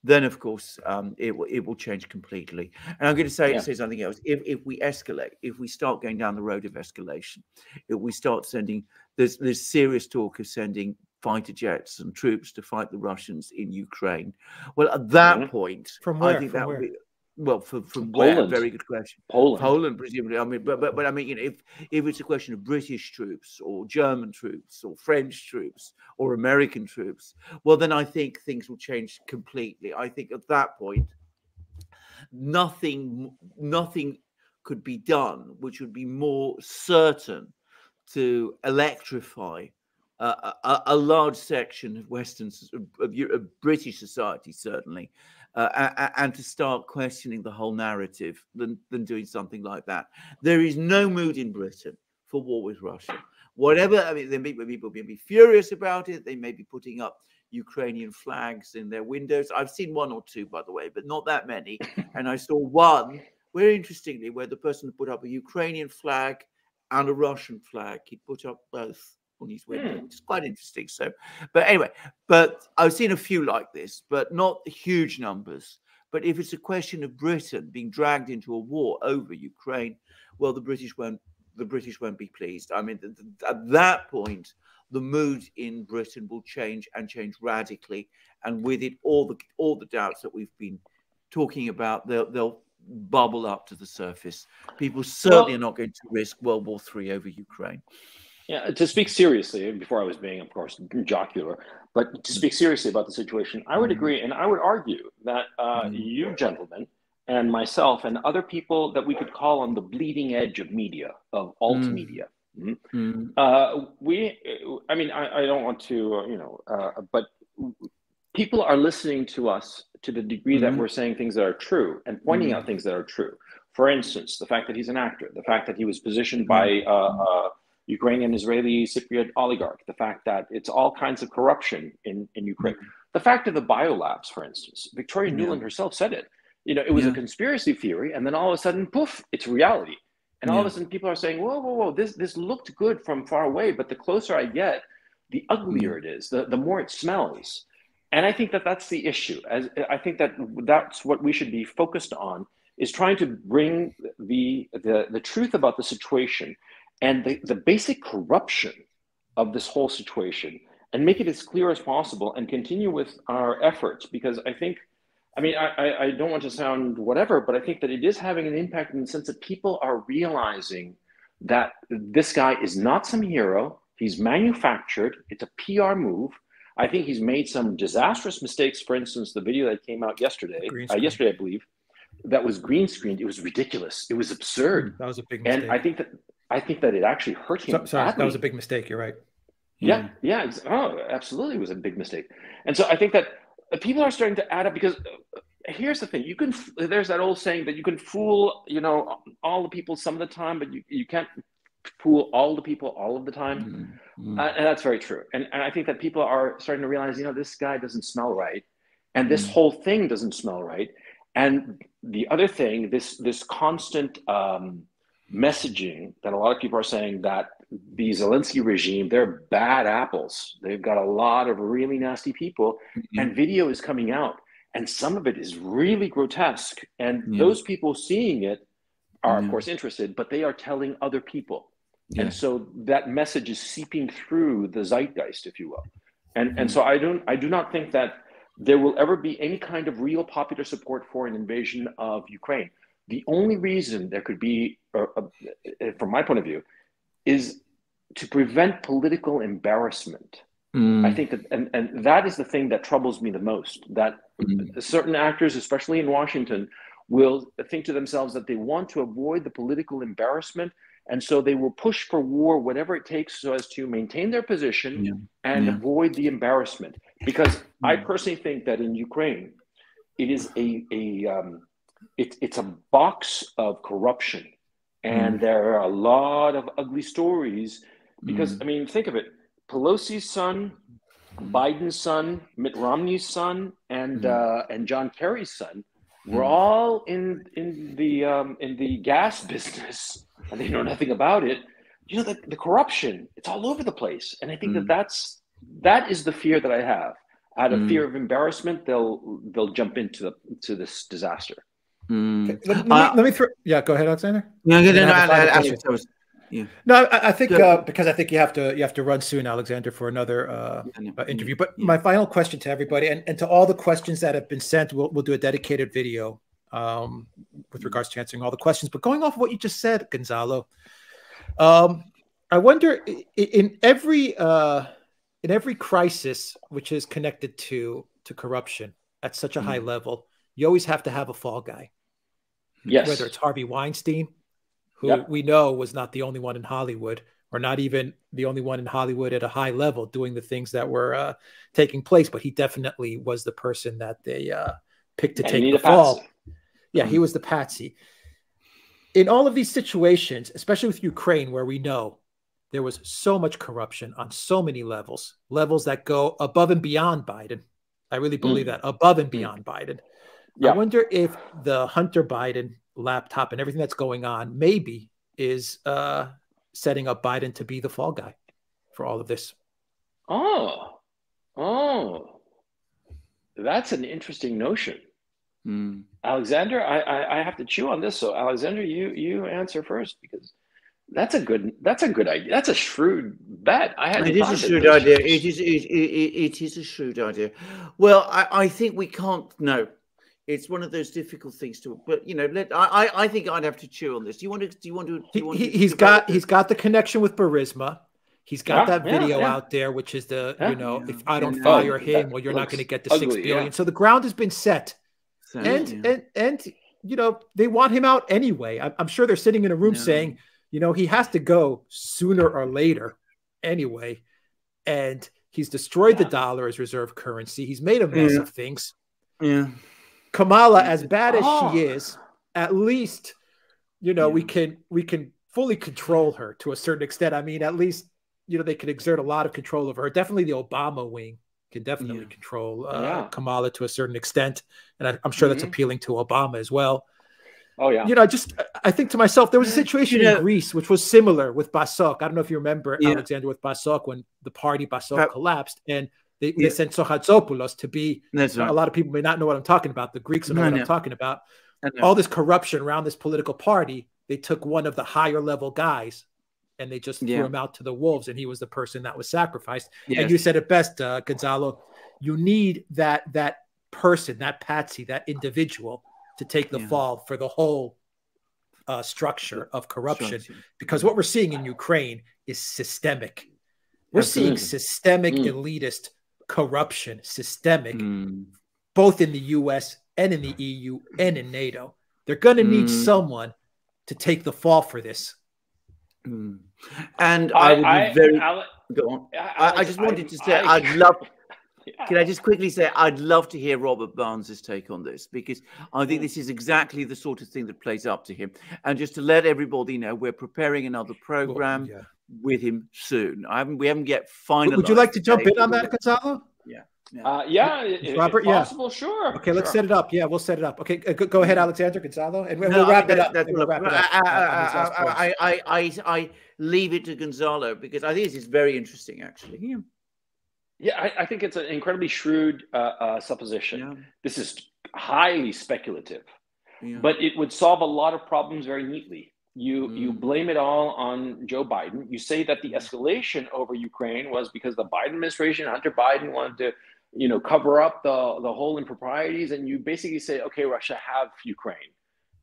Then, of course, it will change completely. And I'm going to say something else. If we escalate, if we start going down the road of escalation, if we start sending, there's serious talk of sending fighter jets and troops to fight the Russians in Ukraine. Well, at that point, from where? I think that would be. Well, from where? Poland. Very good question. Poland, presumably. I mean, but I mean, you know, if it's a question of British troops or German troops or French troops or American troops, well, then I think things will change completely. I think at that point, nothing could be done which would be more certain to electrify a large section of of British society, certainly. And to start questioning the whole narrative than doing something like that. There is no mood in Britain for war with Russia. Whatever, I mean, people may be furious about it. They may be putting up Ukrainian flags in their windows. I've seen one or two, by the way, but not that many. And I saw one, very interestingly, where the person put up a Ukrainian flag and a Russian flag. He put up both on his window, which is quite interesting. So, but anyway, but I've seen a few like this, but not huge numbers. But if it's a question of Britain being dragged into a war over Ukraine, well, the British won't be pleased. I mean, at that point, the mood in Britain will change and change radically, and with it, all the doubts that we've been talking about, they'll bubble up to the surface. People certainly are not going to risk World War III over Ukraine. Yeah, to speak seriously, before I was being, of course, jocular, but to speak seriously about the situation, I would agree, and I would argue that you gentlemen and myself and other people that we could call on the bleeding edge of media, of alt media, I mean, I don't want to, but people are listening to us to the degree that we're saying things that are true and pointing out things that are true. For instance, the fact that he's an actor, the fact that he was positioned by Ukrainian, Israeli, Cypriot oligarch, the fact that it's all kinds of corruption in Ukraine, the fact of the biolabs, for instance. Victoria Nuland herself said it. You know, it was a conspiracy theory, and then all of a sudden, poof, it's reality. And all of a sudden, people are saying, whoa, whoa, whoa, this looked good from far away, but the closer I get, the uglier it is, the more it smells. And I think that that's the issue. I think that that's what we should be focused on, is trying to bring the truth about the situation and the basic corruption of this whole situation, and make it as clear as possible and continue with our efforts. Because I think, I mean, I don't want to sound whatever, but I think that it is having an impact in the sense that people are realizing that this guy is not some hero. He's manufactured. It's a PR move. I think he's made some disastrous mistakes. For instance, the video that came out yesterday, I believe, that was green screened. It was ridiculous. It was absurd. That was a big mistake. And I think that it actually hurt him. Sorry, that was a big mistake. You're right. Yeah. Oh, absolutely, it was a big mistake. And so I think that people are starting to add up, because here's the thing: there's that old saying that you can fool, you know, all the people some of the time, but you can't fool all the people all of the time. And that's very true. And I think that people are starting to realize, you know, this guy doesn't smell right, and this whole thing doesn't smell right. And the other thing, this constant messaging that a lot of people are saying that the Zelensky regime, they're bad apples. They've got a lot of really nasty people, and video is coming out, and some of it is really grotesque. And those people seeing it are, of course, interested, but they are telling other people. And so that message is seeping through the zeitgeist, if you will. And so I do not think that there will ever be any kind of real popular support for an invasion of Ukraine. The only reason there could be, from my point of view, is to prevent political embarrassment. I think that, and that is the thing that troubles me the most, that certain actors, especially in Washington, will think to themselves that they want to avoid the political embarrassment, and so they will push for war, whatever it takes, so as to maintain their position and avoid the embarrassment. Because I personally think that in Ukraine, it is it's a box of corruption. And there are a lot of ugly stories, because, I mean, think of it. Pelosi's son, Biden's son, Mitt Romney's son, and John Kerry's son were all in the gas business, and they know nothing about it. You know, the corruption, it's all over the place. And I think that is the fear that I have. Out of fear of embarrassment, they'll jump into this disaster. Okay. Let me throw. Yeah, go ahead, Alexander. No, I think because I think you have to run soon, Alexander, for another interview. But my final question to everybody, and to all the questions that have been sent, we'll do a dedicated video with regards to answering all the questions. But going off of what you just said, Gonzalo, I wonder in every crisis which is connected to corruption at such a high level, you always have to have a fall guy. Yes. Whether it's Harvey Weinstein, who we know was not the only one in Hollywood, or not even the only one in Hollywood at a high level doing the things that were taking place, but he definitely was the person that they picked to take the fall. Yeah, he was the patsy. In all of these situations, especially with Ukraine, where we know there was so much corruption on so many levels that go above and beyond Biden. I really believe that, above and beyond Biden. I wonder if the Hunter Biden laptop and everything that's going on maybe is setting up Biden to be the fall guy for all of this. Oh, that's an interesting notion. Alexander, I have to chew on this. So Alexander, you answer first, because that's a good idea. That's a shrewd bet. It is a shrewd idea. It is a shrewd idea. Well, I think we can't know. It's one of those difficult things to, but you know, I think I'd have to chew on this. Do you want to? He's got the connection with Burisma. He's got that video out there, which is if I don't fire him, well, you're not going to get the ugly, $6 billion. So the ground has been set, and you know, they want him out anyway. I'm sure they're sitting in a room saying, you know, he has to go sooner or later anyway, and He's destroyed the dollar as reserve currency. He's made a mess of things. Yeah. Kamala, as bad as she is, at least, you know, we can fully control her to a certain extent. I mean, at least, you know, they can exert a lot of control over her. Definitely the Obama wing can definitely control Kamala to a certain extent. And I'm sure that's appealing to Obama as well. Oh, yeah. You know, I think to myself, there was a situation in Greece which was similar with PASOK. I don't know if you remember, Alexander, with PASOK, when the party PASOK collapsed and they sent Sohatzopoulos to be, a lot of people may not know what I'm talking about. The Greeks know what I'm talking about. All this corruption around this political party, they took one of the higher level guys and they just threw him out to the wolves, and he was the person that was sacrificed. And you said it best, Gonzalo. You need that person, that patsy, that individual to take the fall for the whole structure of corruption. Because what we're seeing in Ukraine is systemic. We're seeing systemic elitist corruption, systemic, both in the US and in the EU and in NATO. They're going to need someone to take the fall for this. And I would be very... Go on. I just wanted to say, I'd love... Can I just quickly say, I'd love to hear Robert Barnes's take on this, because I think this is exactly the sort of thing that plays up to him. And just to let everybody know, we're preparing another program with him soon. We haven't yet finalized. Would you like to jump in on that, Gonzalo? Robert, if possible, sure. Okay, let's set it up. Yeah, we'll set it up. Okay, go ahead, Alexander, Gonzalo, and we'll wrap it up. I leave it to Gonzalo, because I think this is very interesting, actually. Yeah, I think it's an incredibly shrewd supposition. This is highly speculative, but it would solve a lot of problems very neatly. You blame it all on Joe Biden. You say that the escalation over Ukraine was because the Biden administration, Hunter Biden, wanted to, you know, cover up the whole improprieties, and you basically say, okay, Russia, have Ukraine,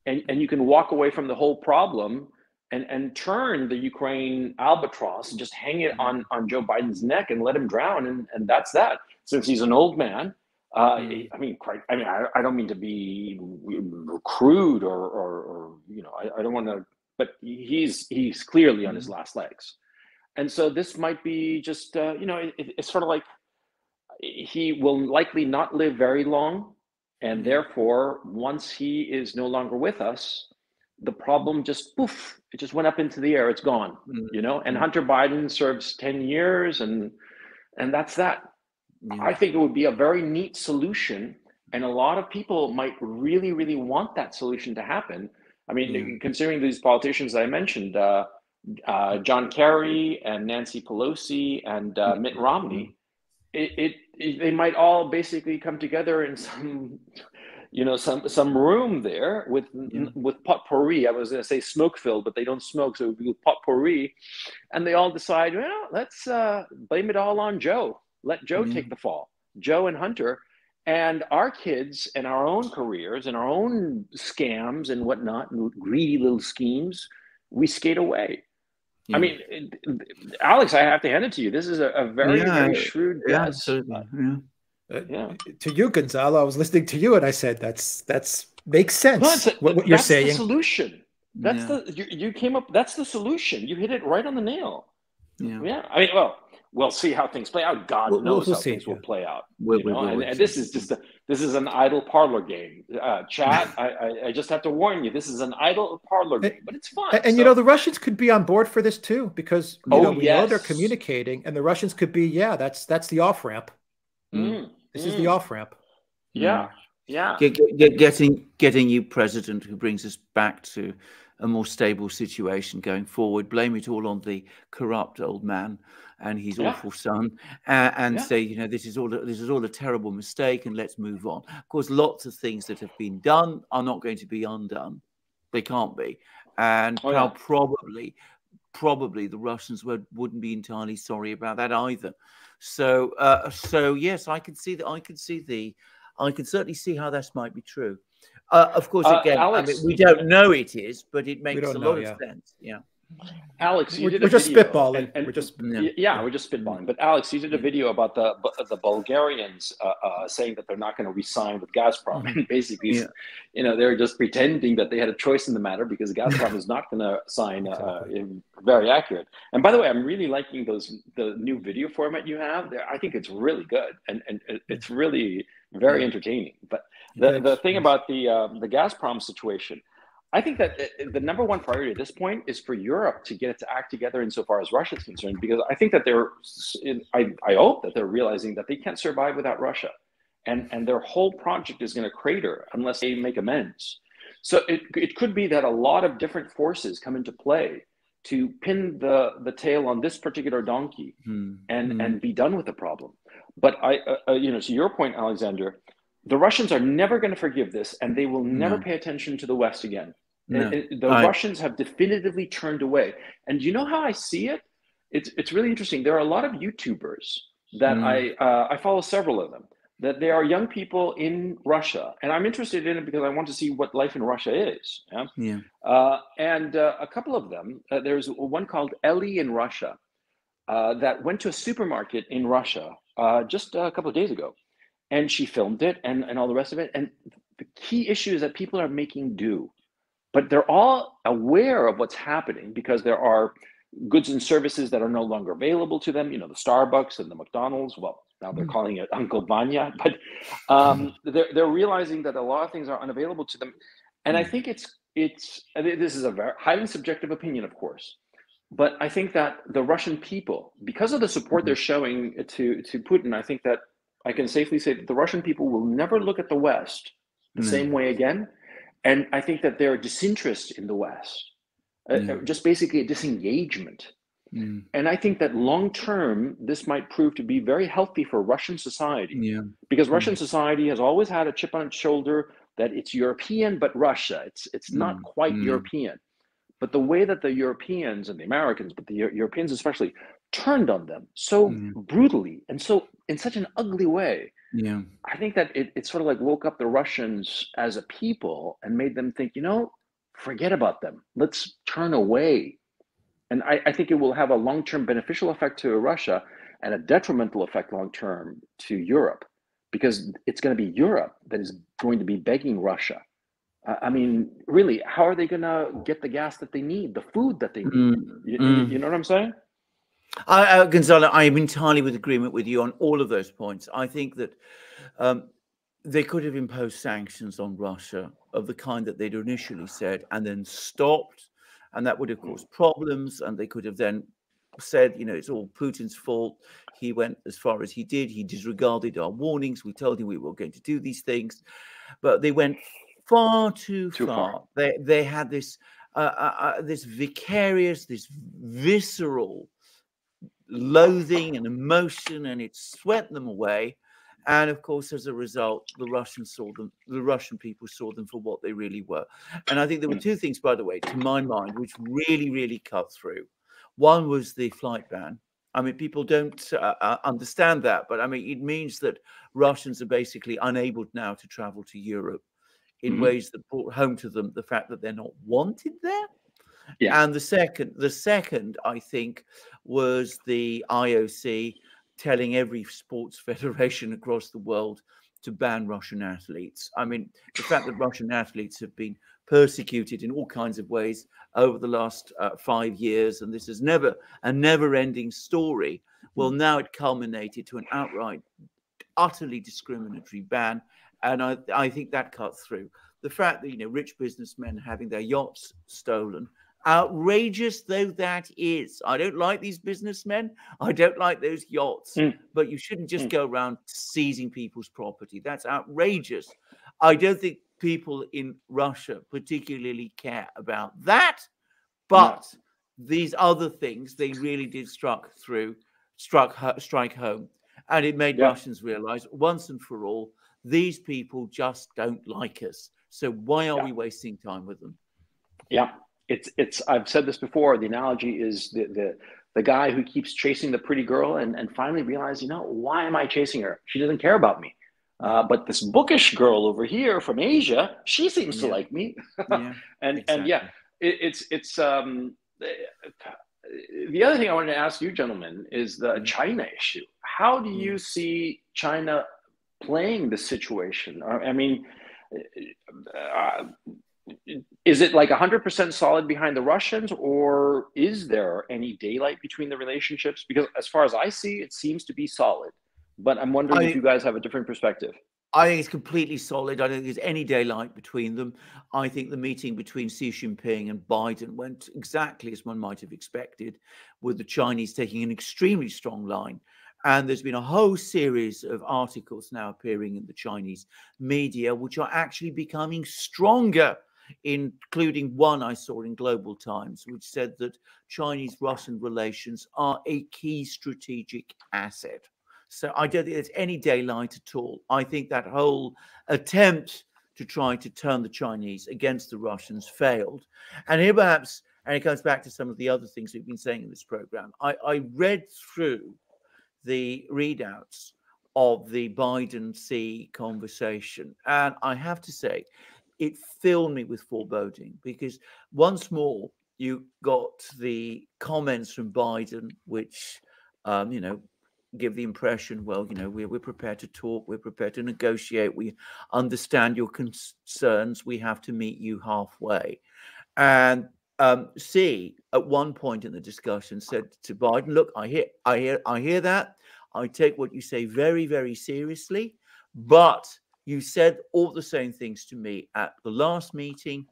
and you can walk away from the whole problem and turn the Ukraine albatross and just hang it on Joe Biden's neck and let him drown, and that's that. Since he's an old man, I don't mean to be crude or you know, I don't want to, but he's clearly on his last legs, and so this might be just you know, it's sort of like he will likely not live very long, and therefore once he is no longer with us, the problem just poof, it just went up into the air. It's gone, you know. And Hunter Biden serves 10 years, and that's that. I think it would be a very neat solution, and a lot of people might really, really want that solution to happen. I mean, considering these politicians I mentioned, John Kerry and Nancy Pelosi and Mitt Romney, they might all basically come together in some, you know, some room there with potpourri. I was going to say smoke filled, but they don't smoke, so it would be with potpourri, and they all decide, well, let's blame it all on Joe. Let Joe take the fall. Joe and Hunter, and our kids and our own careers and our own scams and whatnot, and greedy little schemes, we skate away. I mean, Alex, I have to hand it to you. This is a very, very shrewd guess. To you, Gonzalo, I was listening to you and I said that's makes sense. What you're saying. That's the solution. That's you came up. That's the solution. You hit it right on the nail. Yeah. I mean, well, we'll see how things play out. God knows how things will play out. And this is just this is an idle parlor game. Chat, I just have to warn you, this is an idle parlor game, but it's fun. And you know, the Russians could be on board for this too, because we know they're communicating, and the Russians could be, that's the off ramp. This is the off ramp. Getting you president who brings us back to a more stable situation going forward. Blame it all on the corrupt old man and his awful son, and say, you know, this is all a terrible mistake, and let's move on. Of course, lots of things that have been done are not going to be undone. They can't be, and probably the Russians wouldn't be entirely sorry about that either. So yes, I can certainly see how this might be true. Of course, again, Alex, I mean, we don't know it is, but it makes a lot of sense. Alex, you did we're a just video, spitballing. and we're just we're just spitballing. But Alex, you did a video about the Bulgarians saying that they're not going to re-sign with Gazprom, and basically, they're just pretending that they had a choice in the matter because Gazprom is not going to sign. Very accurate. And by the way, I'm really liking the new video format you have there. I think it's really good, and it's really very entertaining. But the thing about the Gazprom situation, I think that the number one priority at this point is for Europe to get it to act together insofar as Russia is concerned, because I think that I hope that they're realizing that they can't survive without Russia, and their whole project is going to crater unless they make amends. So it could be that a lot of different forces come into play to pin the tail on this particular donkey and be done with the problem. But to your point, Alexander, the Russians are never going to forgive this, and they will never pay attention to the West again. No. The Russians have definitively turned away. And you know how I see it? It's really interesting. There are a lot of YouTubers that I follow, several of them, that they are young people in Russia. And I'm interested in it because I want to see what life in Russia is. And a couple of them, there's one called Ellie in Russia that went to a supermarket in Russia just a couple of days ago. And she filmed it and all the rest of it. And the key issue is that people are making do. But they're all aware of what's happening because there are goods and services that are no longer available to them. The Starbucks and the McDonald's. Well, now they're calling it Uncle Vanya. But they're realizing that a lot of things are unavailable to them. And I think this is a very highly subjective opinion, of course. But I think that the Russian people, because of the support they're showing to Putin, I think that I can safely say that the Russian people will never look at the West the same way again. And I think that their disinterest in the West, just basically a disengagement. And I think that long term, this might prove to be very healthy for Russian society. Because Russian society has always had a chip on its shoulder that it's European, but Russia. It's not quite European. But the way that the Europeans and the Americans, but the Europeans especially, turned on them so brutally and so in such an ugly way. I think that it sort of like woke up the Russians as a people and made them think, forget about them. Let's turn away. And I think it will have a long-term beneficial effect to Russia and a detrimental effect long-term to Europe, because it's going to be Europe that is going to be begging Russia. I mean, really, how are they going to get the gas that they need, the food that they need? You know what I'm saying? Gonzalo, I am entirely with agreement with you on all of those points. I think that they could have imposed sanctions on Russia of the kind that they'd initially said and then stopped. And that would have caused problems. And they could have then said, it's all Putin's fault. He went as far as he did. He disregarded our warnings. We told him we were going to do these things. But they went far too far. They had this vicarious, this visceral loathing and emotion, and it swept them away. And of course, as a result, the Russian people saw them for what they really were. And I think there were two things, by the way, to my mind, which really, really cut through. One was the flight ban. I mean, people don't understand that, but I mean, it means that Russians are basically unable now to travel to Europe in ways that brought home to them the fact that they're not wanted there. And the second, I think, was the IOC telling every sports federation across the world to ban Russian athletes. I mean, the fact that Russian athletes have been persecuted in all kinds of ways over the last 5 years, and this is a never-ending story. Well, now it culminated to an outright, utterly discriminatory ban, and I think that cut through. The fact that rich businessmen having their yachts stolen, outrageous though that is. I don't like these businessmen. I don't like those yachts. But you shouldn't just go around seizing people's property. That's outrageous. I don't think people in Russia particularly care about that. But these other things, they really did strike home. And it made Russians realize once and for all, these people just don't like us. So why are we wasting time with them? Yeah. I've said this before. The analogy is the guy who keeps chasing the pretty girl and finally realizes, why am I chasing her? She doesn't care about me. But this bookish girl over here from Asia, she seems to like me. And the other thing I wanted to ask you, gentlemen, is the China issue. How do you see China playing the situation? I mean, is it like 100% solid behind the Russians, or is there any daylight between the relationships? Because as far as I see, it seems to be solid. But I'm wondering if you guys have a different perspective. I think it's completely solid. I don't think there's any daylight between them. I think the meeting between Xi Jinping and Biden went exactly as one might have expected, with the Chinese taking an extremely strong line. And there's been a whole series of articles now appearing in the Chinese media, which are actually becoming stronger, including one I saw in Global Times, which said that Chinese-Russian relations are a key strategic asset. So I don't think there's any daylight at all. I think that whole attempt to try to turn the Chinese against the Russians failed. And here perhaps, and it goes back to some of the other things we've been saying in this program, I read through the readouts of the Biden-Xi conversation, and I have to say, it filled me with foreboding, because once more, you got the comments from Biden, which, give the impression, well, we're prepared to talk, we're prepared to negotiate, we understand your concerns, we have to meet you halfway. And Xi, at one point in the discussion, said to Biden, "Look, I hear that. I take what you say very, very seriously, but you said all the same things to me at the last meeting.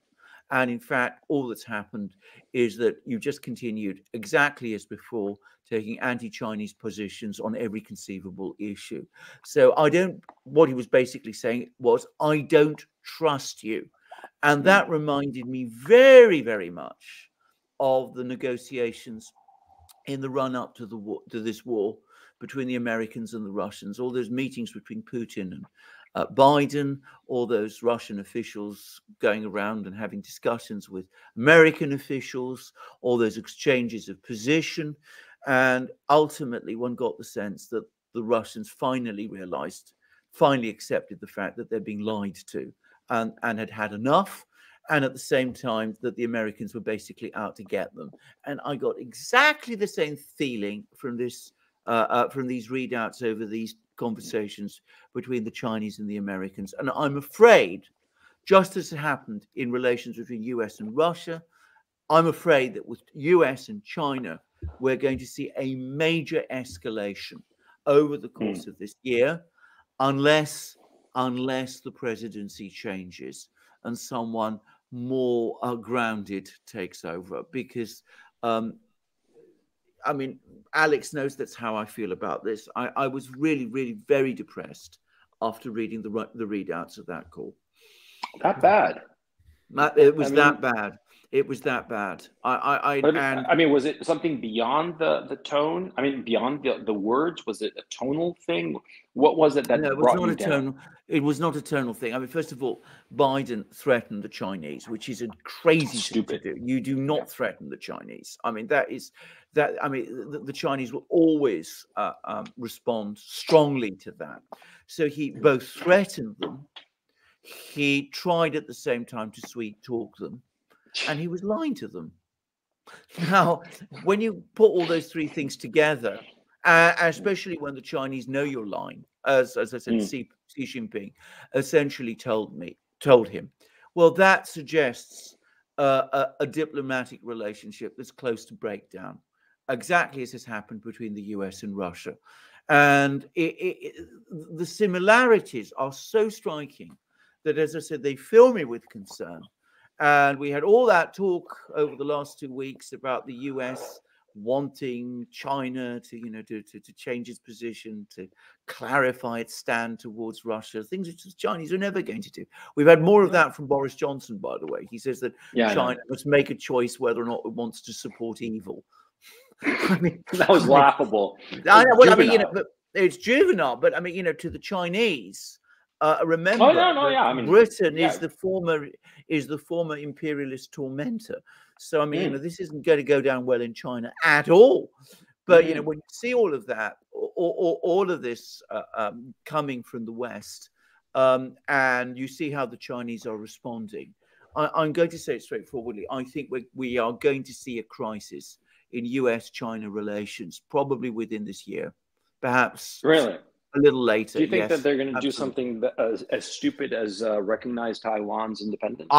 And in fact, all that's happened is that you just continued exactly as before, taking anti-Chinese positions on every conceivable issue." So what he was basically saying was, I don't trust you. And that reminded me very, very much of the negotiations in the run-up to this war between the Americans and the Russians, all those meetings between Putin and Biden, all those Russian officials going around and having discussions with American officials, all those exchanges of position. And ultimately, one got the sense that the Russians finally accepted the fact that they're being lied to and had enough. And at the same time, that the Americans were basically out to get them. And I got exactly the same feeling from these readouts over these conversations between the Chinese and the Americans. And I'm afraid, just as it happened in relations between US and Russia, I'm afraid that with US and China, we're going to see a major escalation over the course of this year, unless the presidency changes and someone more grounded takes over. Because Alex knows that's how I feel about this. I was really, really very depressed after reading the readouts of that call. That bad? It was that bad. It was that bad. Was it something beyond the tone? I mean, beyond the words? Was it a tonal thing? What was it that brought you down? It was not a tonal thing. I mean, first of all, Biden threatened the Chinese, which is a crazy thing to do. You do not threaten the Chinese. I mean, the Chinese will always respond strongly to that. So he both threatened them, he tried at the same time to sweet talk them, and he was lying to them. Now, when you put all those three things together, especially when the Chinese know you're lying, as I said, Xi Jinping essentially told him, well, that suggests a diplomatic relationship that's close to breakdown, exactly as has happened between the US and Russia. And the similarities are so striking that, as I said, they fill me with concern. And we had all that talk over the last 2 weeks about the US wanting China to change its position, to clarify its stand towards Russia, things which the Chinese are never going to do. We've had more of that from Boris Johnson, by the way. He says that China must make a choice whether or not it wants to support evil. I mean, that was laughable. It's juvenile, but to the Chinese, remember, Britain is the former imperialist tormentor. So this isn't going to go down well in China at all. But when you see all of that, all of this coming from the West, and you see how the Chinese are responding, I'm going to say it straightforwardly. I think we are going to see a crisis in US-China relations probably within this year, perhaps really a little later. Do you think yes, that they're going to do absolutely. something as stupid as recognize Taiwan's independence?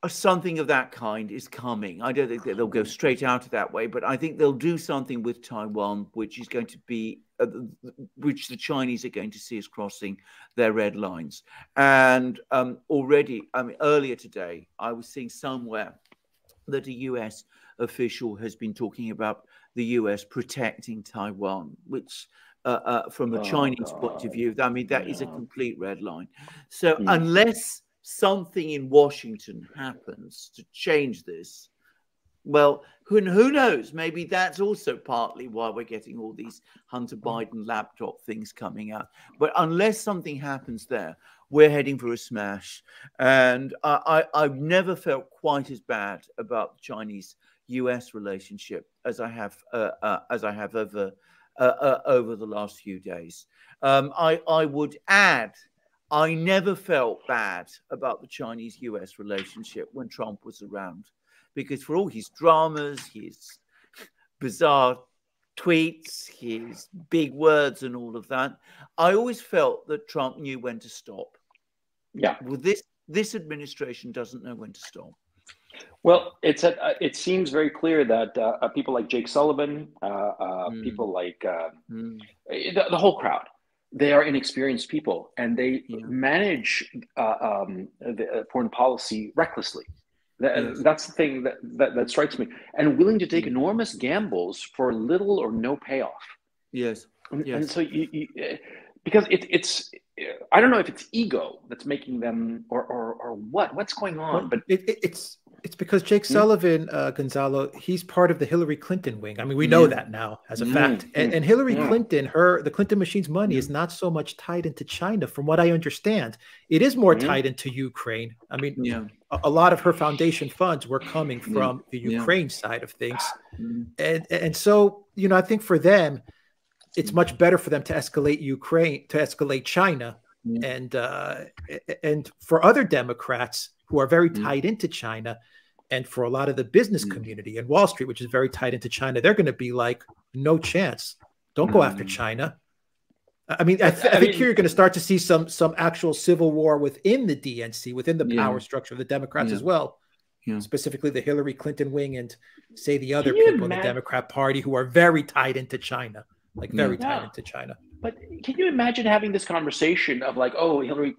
Something of that kind is coming. I don't think that they'll go straight out of that way, but I think they'll do something with Taiwan, which is going to be, which the Chinese are going to see as crossing their red lines. And already, I mean, earlier today, I was seeing somewhere that a US official has been talking about the US protecting Taiwan, which from a Chinese point of view, I mean, that is a complete red line. So unless something in Washington happens to change this, well, who knows? Maybe that's also partly why we're getting all these Hunter Biden laptop things coming out. But unless something happens there, we're heading for a smash. And I've never felt quite as bad about the Chinese-US relationship as I have over the last few days. I would add, I never felt bad about the Chinese-US relationship when Trump was around, because for all his dramas, his bizarre tweets, his big words and all of that, I always felt that Trump knew when to stop. Yeah. Well, this administration doesn't know when to stop. Well, it seems very clear that people like Jake Sullivan, people like the whole crowd, they are inexperienced people, and they manage the foreign policy recklessly. That's the thing that strikes me, and willing to take enormous gambles for little or no payoff. Yes, and so because it's I don't know if it's ego that's making them or what's going on, but it's because Jake Sullivan, Gonzalo, he's part of the Hillary Clinton wing. I mean, we know that now as a fact. And Hillary Clinton, the Clinton machine's money is not so much tied into China, from what I understand. It is more tied into Ukraine. I mean, a lot of her foundation funds were coming from the Ukraine side of things. And so, you know, I think for them, it's much better for them to escalate China. And for other Democrats who are very tied into China, and for a lot of the business community and Wall Street, which is very tied into China, they're going to be like, no chance. Don't go after China. I mean, I think here you're going to start to see some actual civil war within the DNC, within the power structure of the Democrats as well, specifically the Hillary Clinton wing and say the other people in the Democrat Party who are very tied into China, like very tied into China. But can you imagine having this conversation of like, oh, Hillary,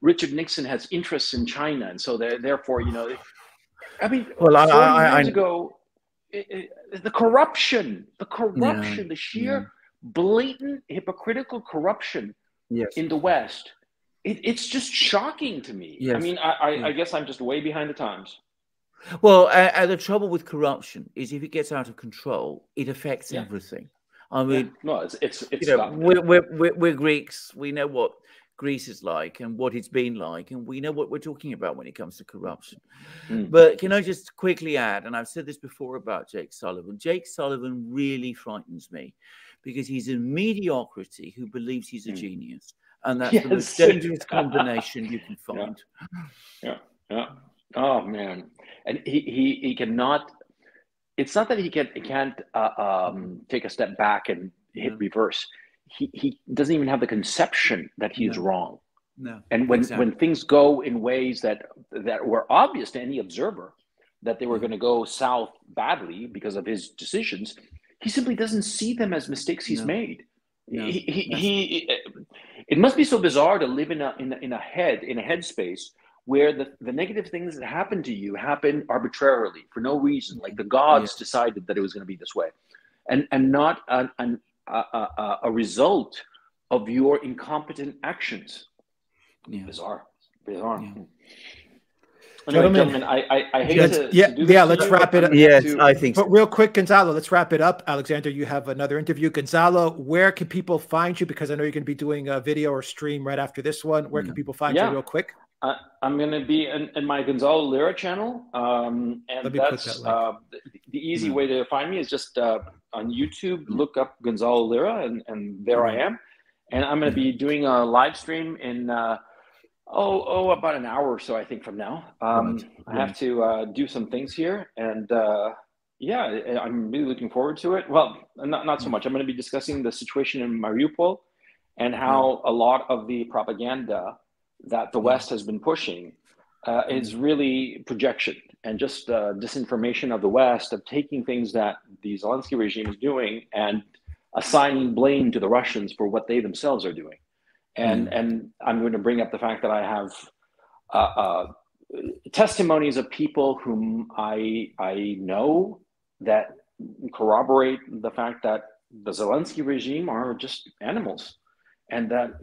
Richard Nixon has interests in China, and so therefore, I mean, well, 40 years ago, the corruption, the sheer blatant hypocritical corruption in the West, it's just shocking to me. I mean, I guess I'm just way behind the times. Well, the trouble with corruption is if it gets out of control, it affects everything. I mean, no, it's we're Greeks. We know what Greece is like and what it's been like, and we know what we're talking about when it comes to corruption. But can I just quickly add, and I've said this before about Jake Sullivan. Jake Sullivan really frightens me because he's a mediocrity who believes he's a genius, and that's the most dangerous combination you can find. Oh man, and he cannot. It's not that he can't take a step back and hit reverse. He doesn't even have the conception that he's wrong. No. And when things go in ways that were obvious to any observer that they were going to go south badly because of his decisions, he simply doesn't see them as mistakes he's made. No. It must be so bizarre to live in a headspace where the negative things that happen to you happen arbitrarily for no reason, like the gods decided that it was going to be this way, and not a result of your incompetent actions. Bizarre. Gentlemen, I hate to do this. Let's wrap it up. Yes, I think so. But real quick, Gonzalo, let's wrap it up. Alexander, you have another interview. Gonzalo, where can people find you? Because I know you're going to be doing a video or stream right after this one. Where can people find you real quick? I'm going to be in my Gonzalo Lira channel. And that's the easy way to find me is just on YouTube, look up Gonzalo Lira, and there I am. And I'm going to be doing a live stream in About an hour or so, I think, from now. Right. I have to do some things here, and yeah, I'm really looking forward to it. Well, not so much. I'm going to be discussing the situation in Mariupol and how a lot of the propaganda that the West has been pushing is really projection and just disinformation of the West, of taking things that the Zelensky regime is doing and assigning blame to the Russians for what they themselves are doing. And I'm going to bring up the fact that I have testimonies of people whom I know that corroborate the fact that the Zelensky regime are just animals, and that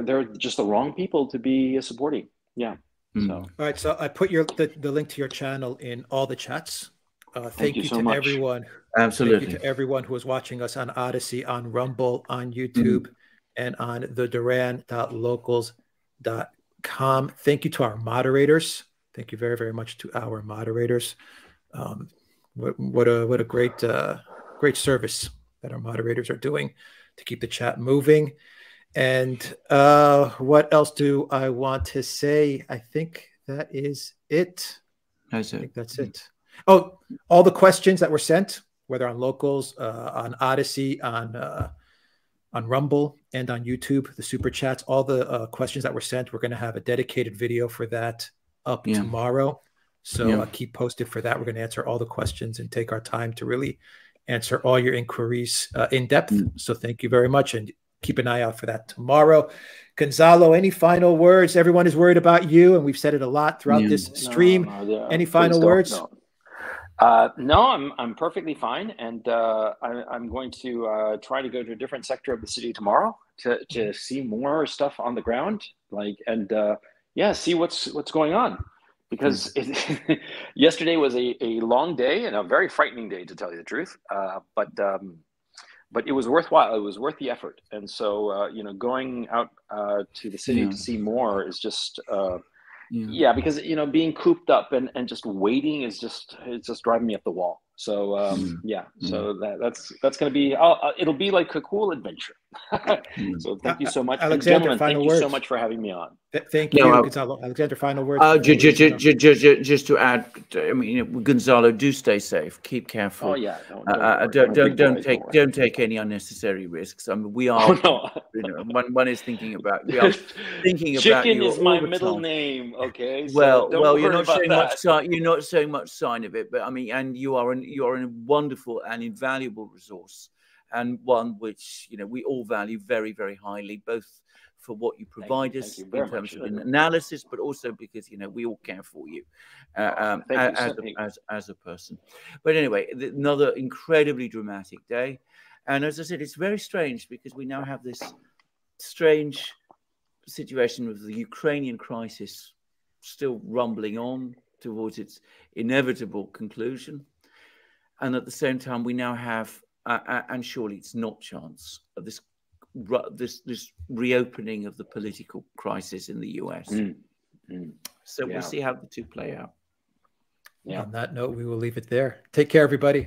they're just the wrong people to be supporting. Yeah. So all right. So I put the link to your channel in all the chats. Thank you so to much. everyone. Absolutely. Thank you to everyone who is watching us on Odyssey, on Rumble, on YouTube, and on the Duran.locals.com. Thank you to our moderators. Thank you very, very much to our moderators. What a great service that our moderators are doing to keep the chat moving. And what else do I want to say? I think that is it. I think that's it. Oh, all the questions that were sent, whether on Locals, on Odyssey, on Rumble, and on YouTube, the super chats, all the questions that were sent, we're going to have a dedicated video for that up tomorrow. So keep posted for that. We're going to answer all the questions and take our time to really answer all your inquiries in depth. So thank you very much, and keep an eye out for that tomorrow. Gonzalo, any final words? Everyone is worried about you, and we've said it a lot throughout this stream. Any final words? No, I'm perfectly fine, and I'm going to try to go to a different sector of the city tomorrow to see more stuff on the ground, see what's going on. Because yesterday was a long day and a very frightening day, to tell you the truth. But it was worthwhile. It was worth the effort. And so, going out to the city to see more is just, because, being cooped up and just waiting it's just driving me up the wall. So, so that's going to be, it'll be like a cool adventure. So thank you so much. Alexander, and gentlemen, thank you so much for having me on. Thank you, Gonzalo. Alexander, final words. Just to add, I mean, Gonzalo, do stay safe. Keep careful. Oh yeah. Don't take any unnecessary risks. I mean, we are. One is thinking about. We are thinking about you. Chicken is my middle name. Okay. So well, you're not showing much sign. You're not showing much sign of it, but I mean, and you are a wonderful and invaluable resource, and one which we all value very, very highly, both for what you provide us in terms of an analysis, but also because we all care for you as a person. But anyway, another incredibly dramatic day, and as I said, it's very strange because we now have this strange situation of the Ukrainian crisis still rumbling on towards its inevitable conclusion, and at the same time we now have and surely it's not chance of this reopening of the political crisis in the US. So we'll see how the two play out. On that note, we will leave it there. Take care, everybody.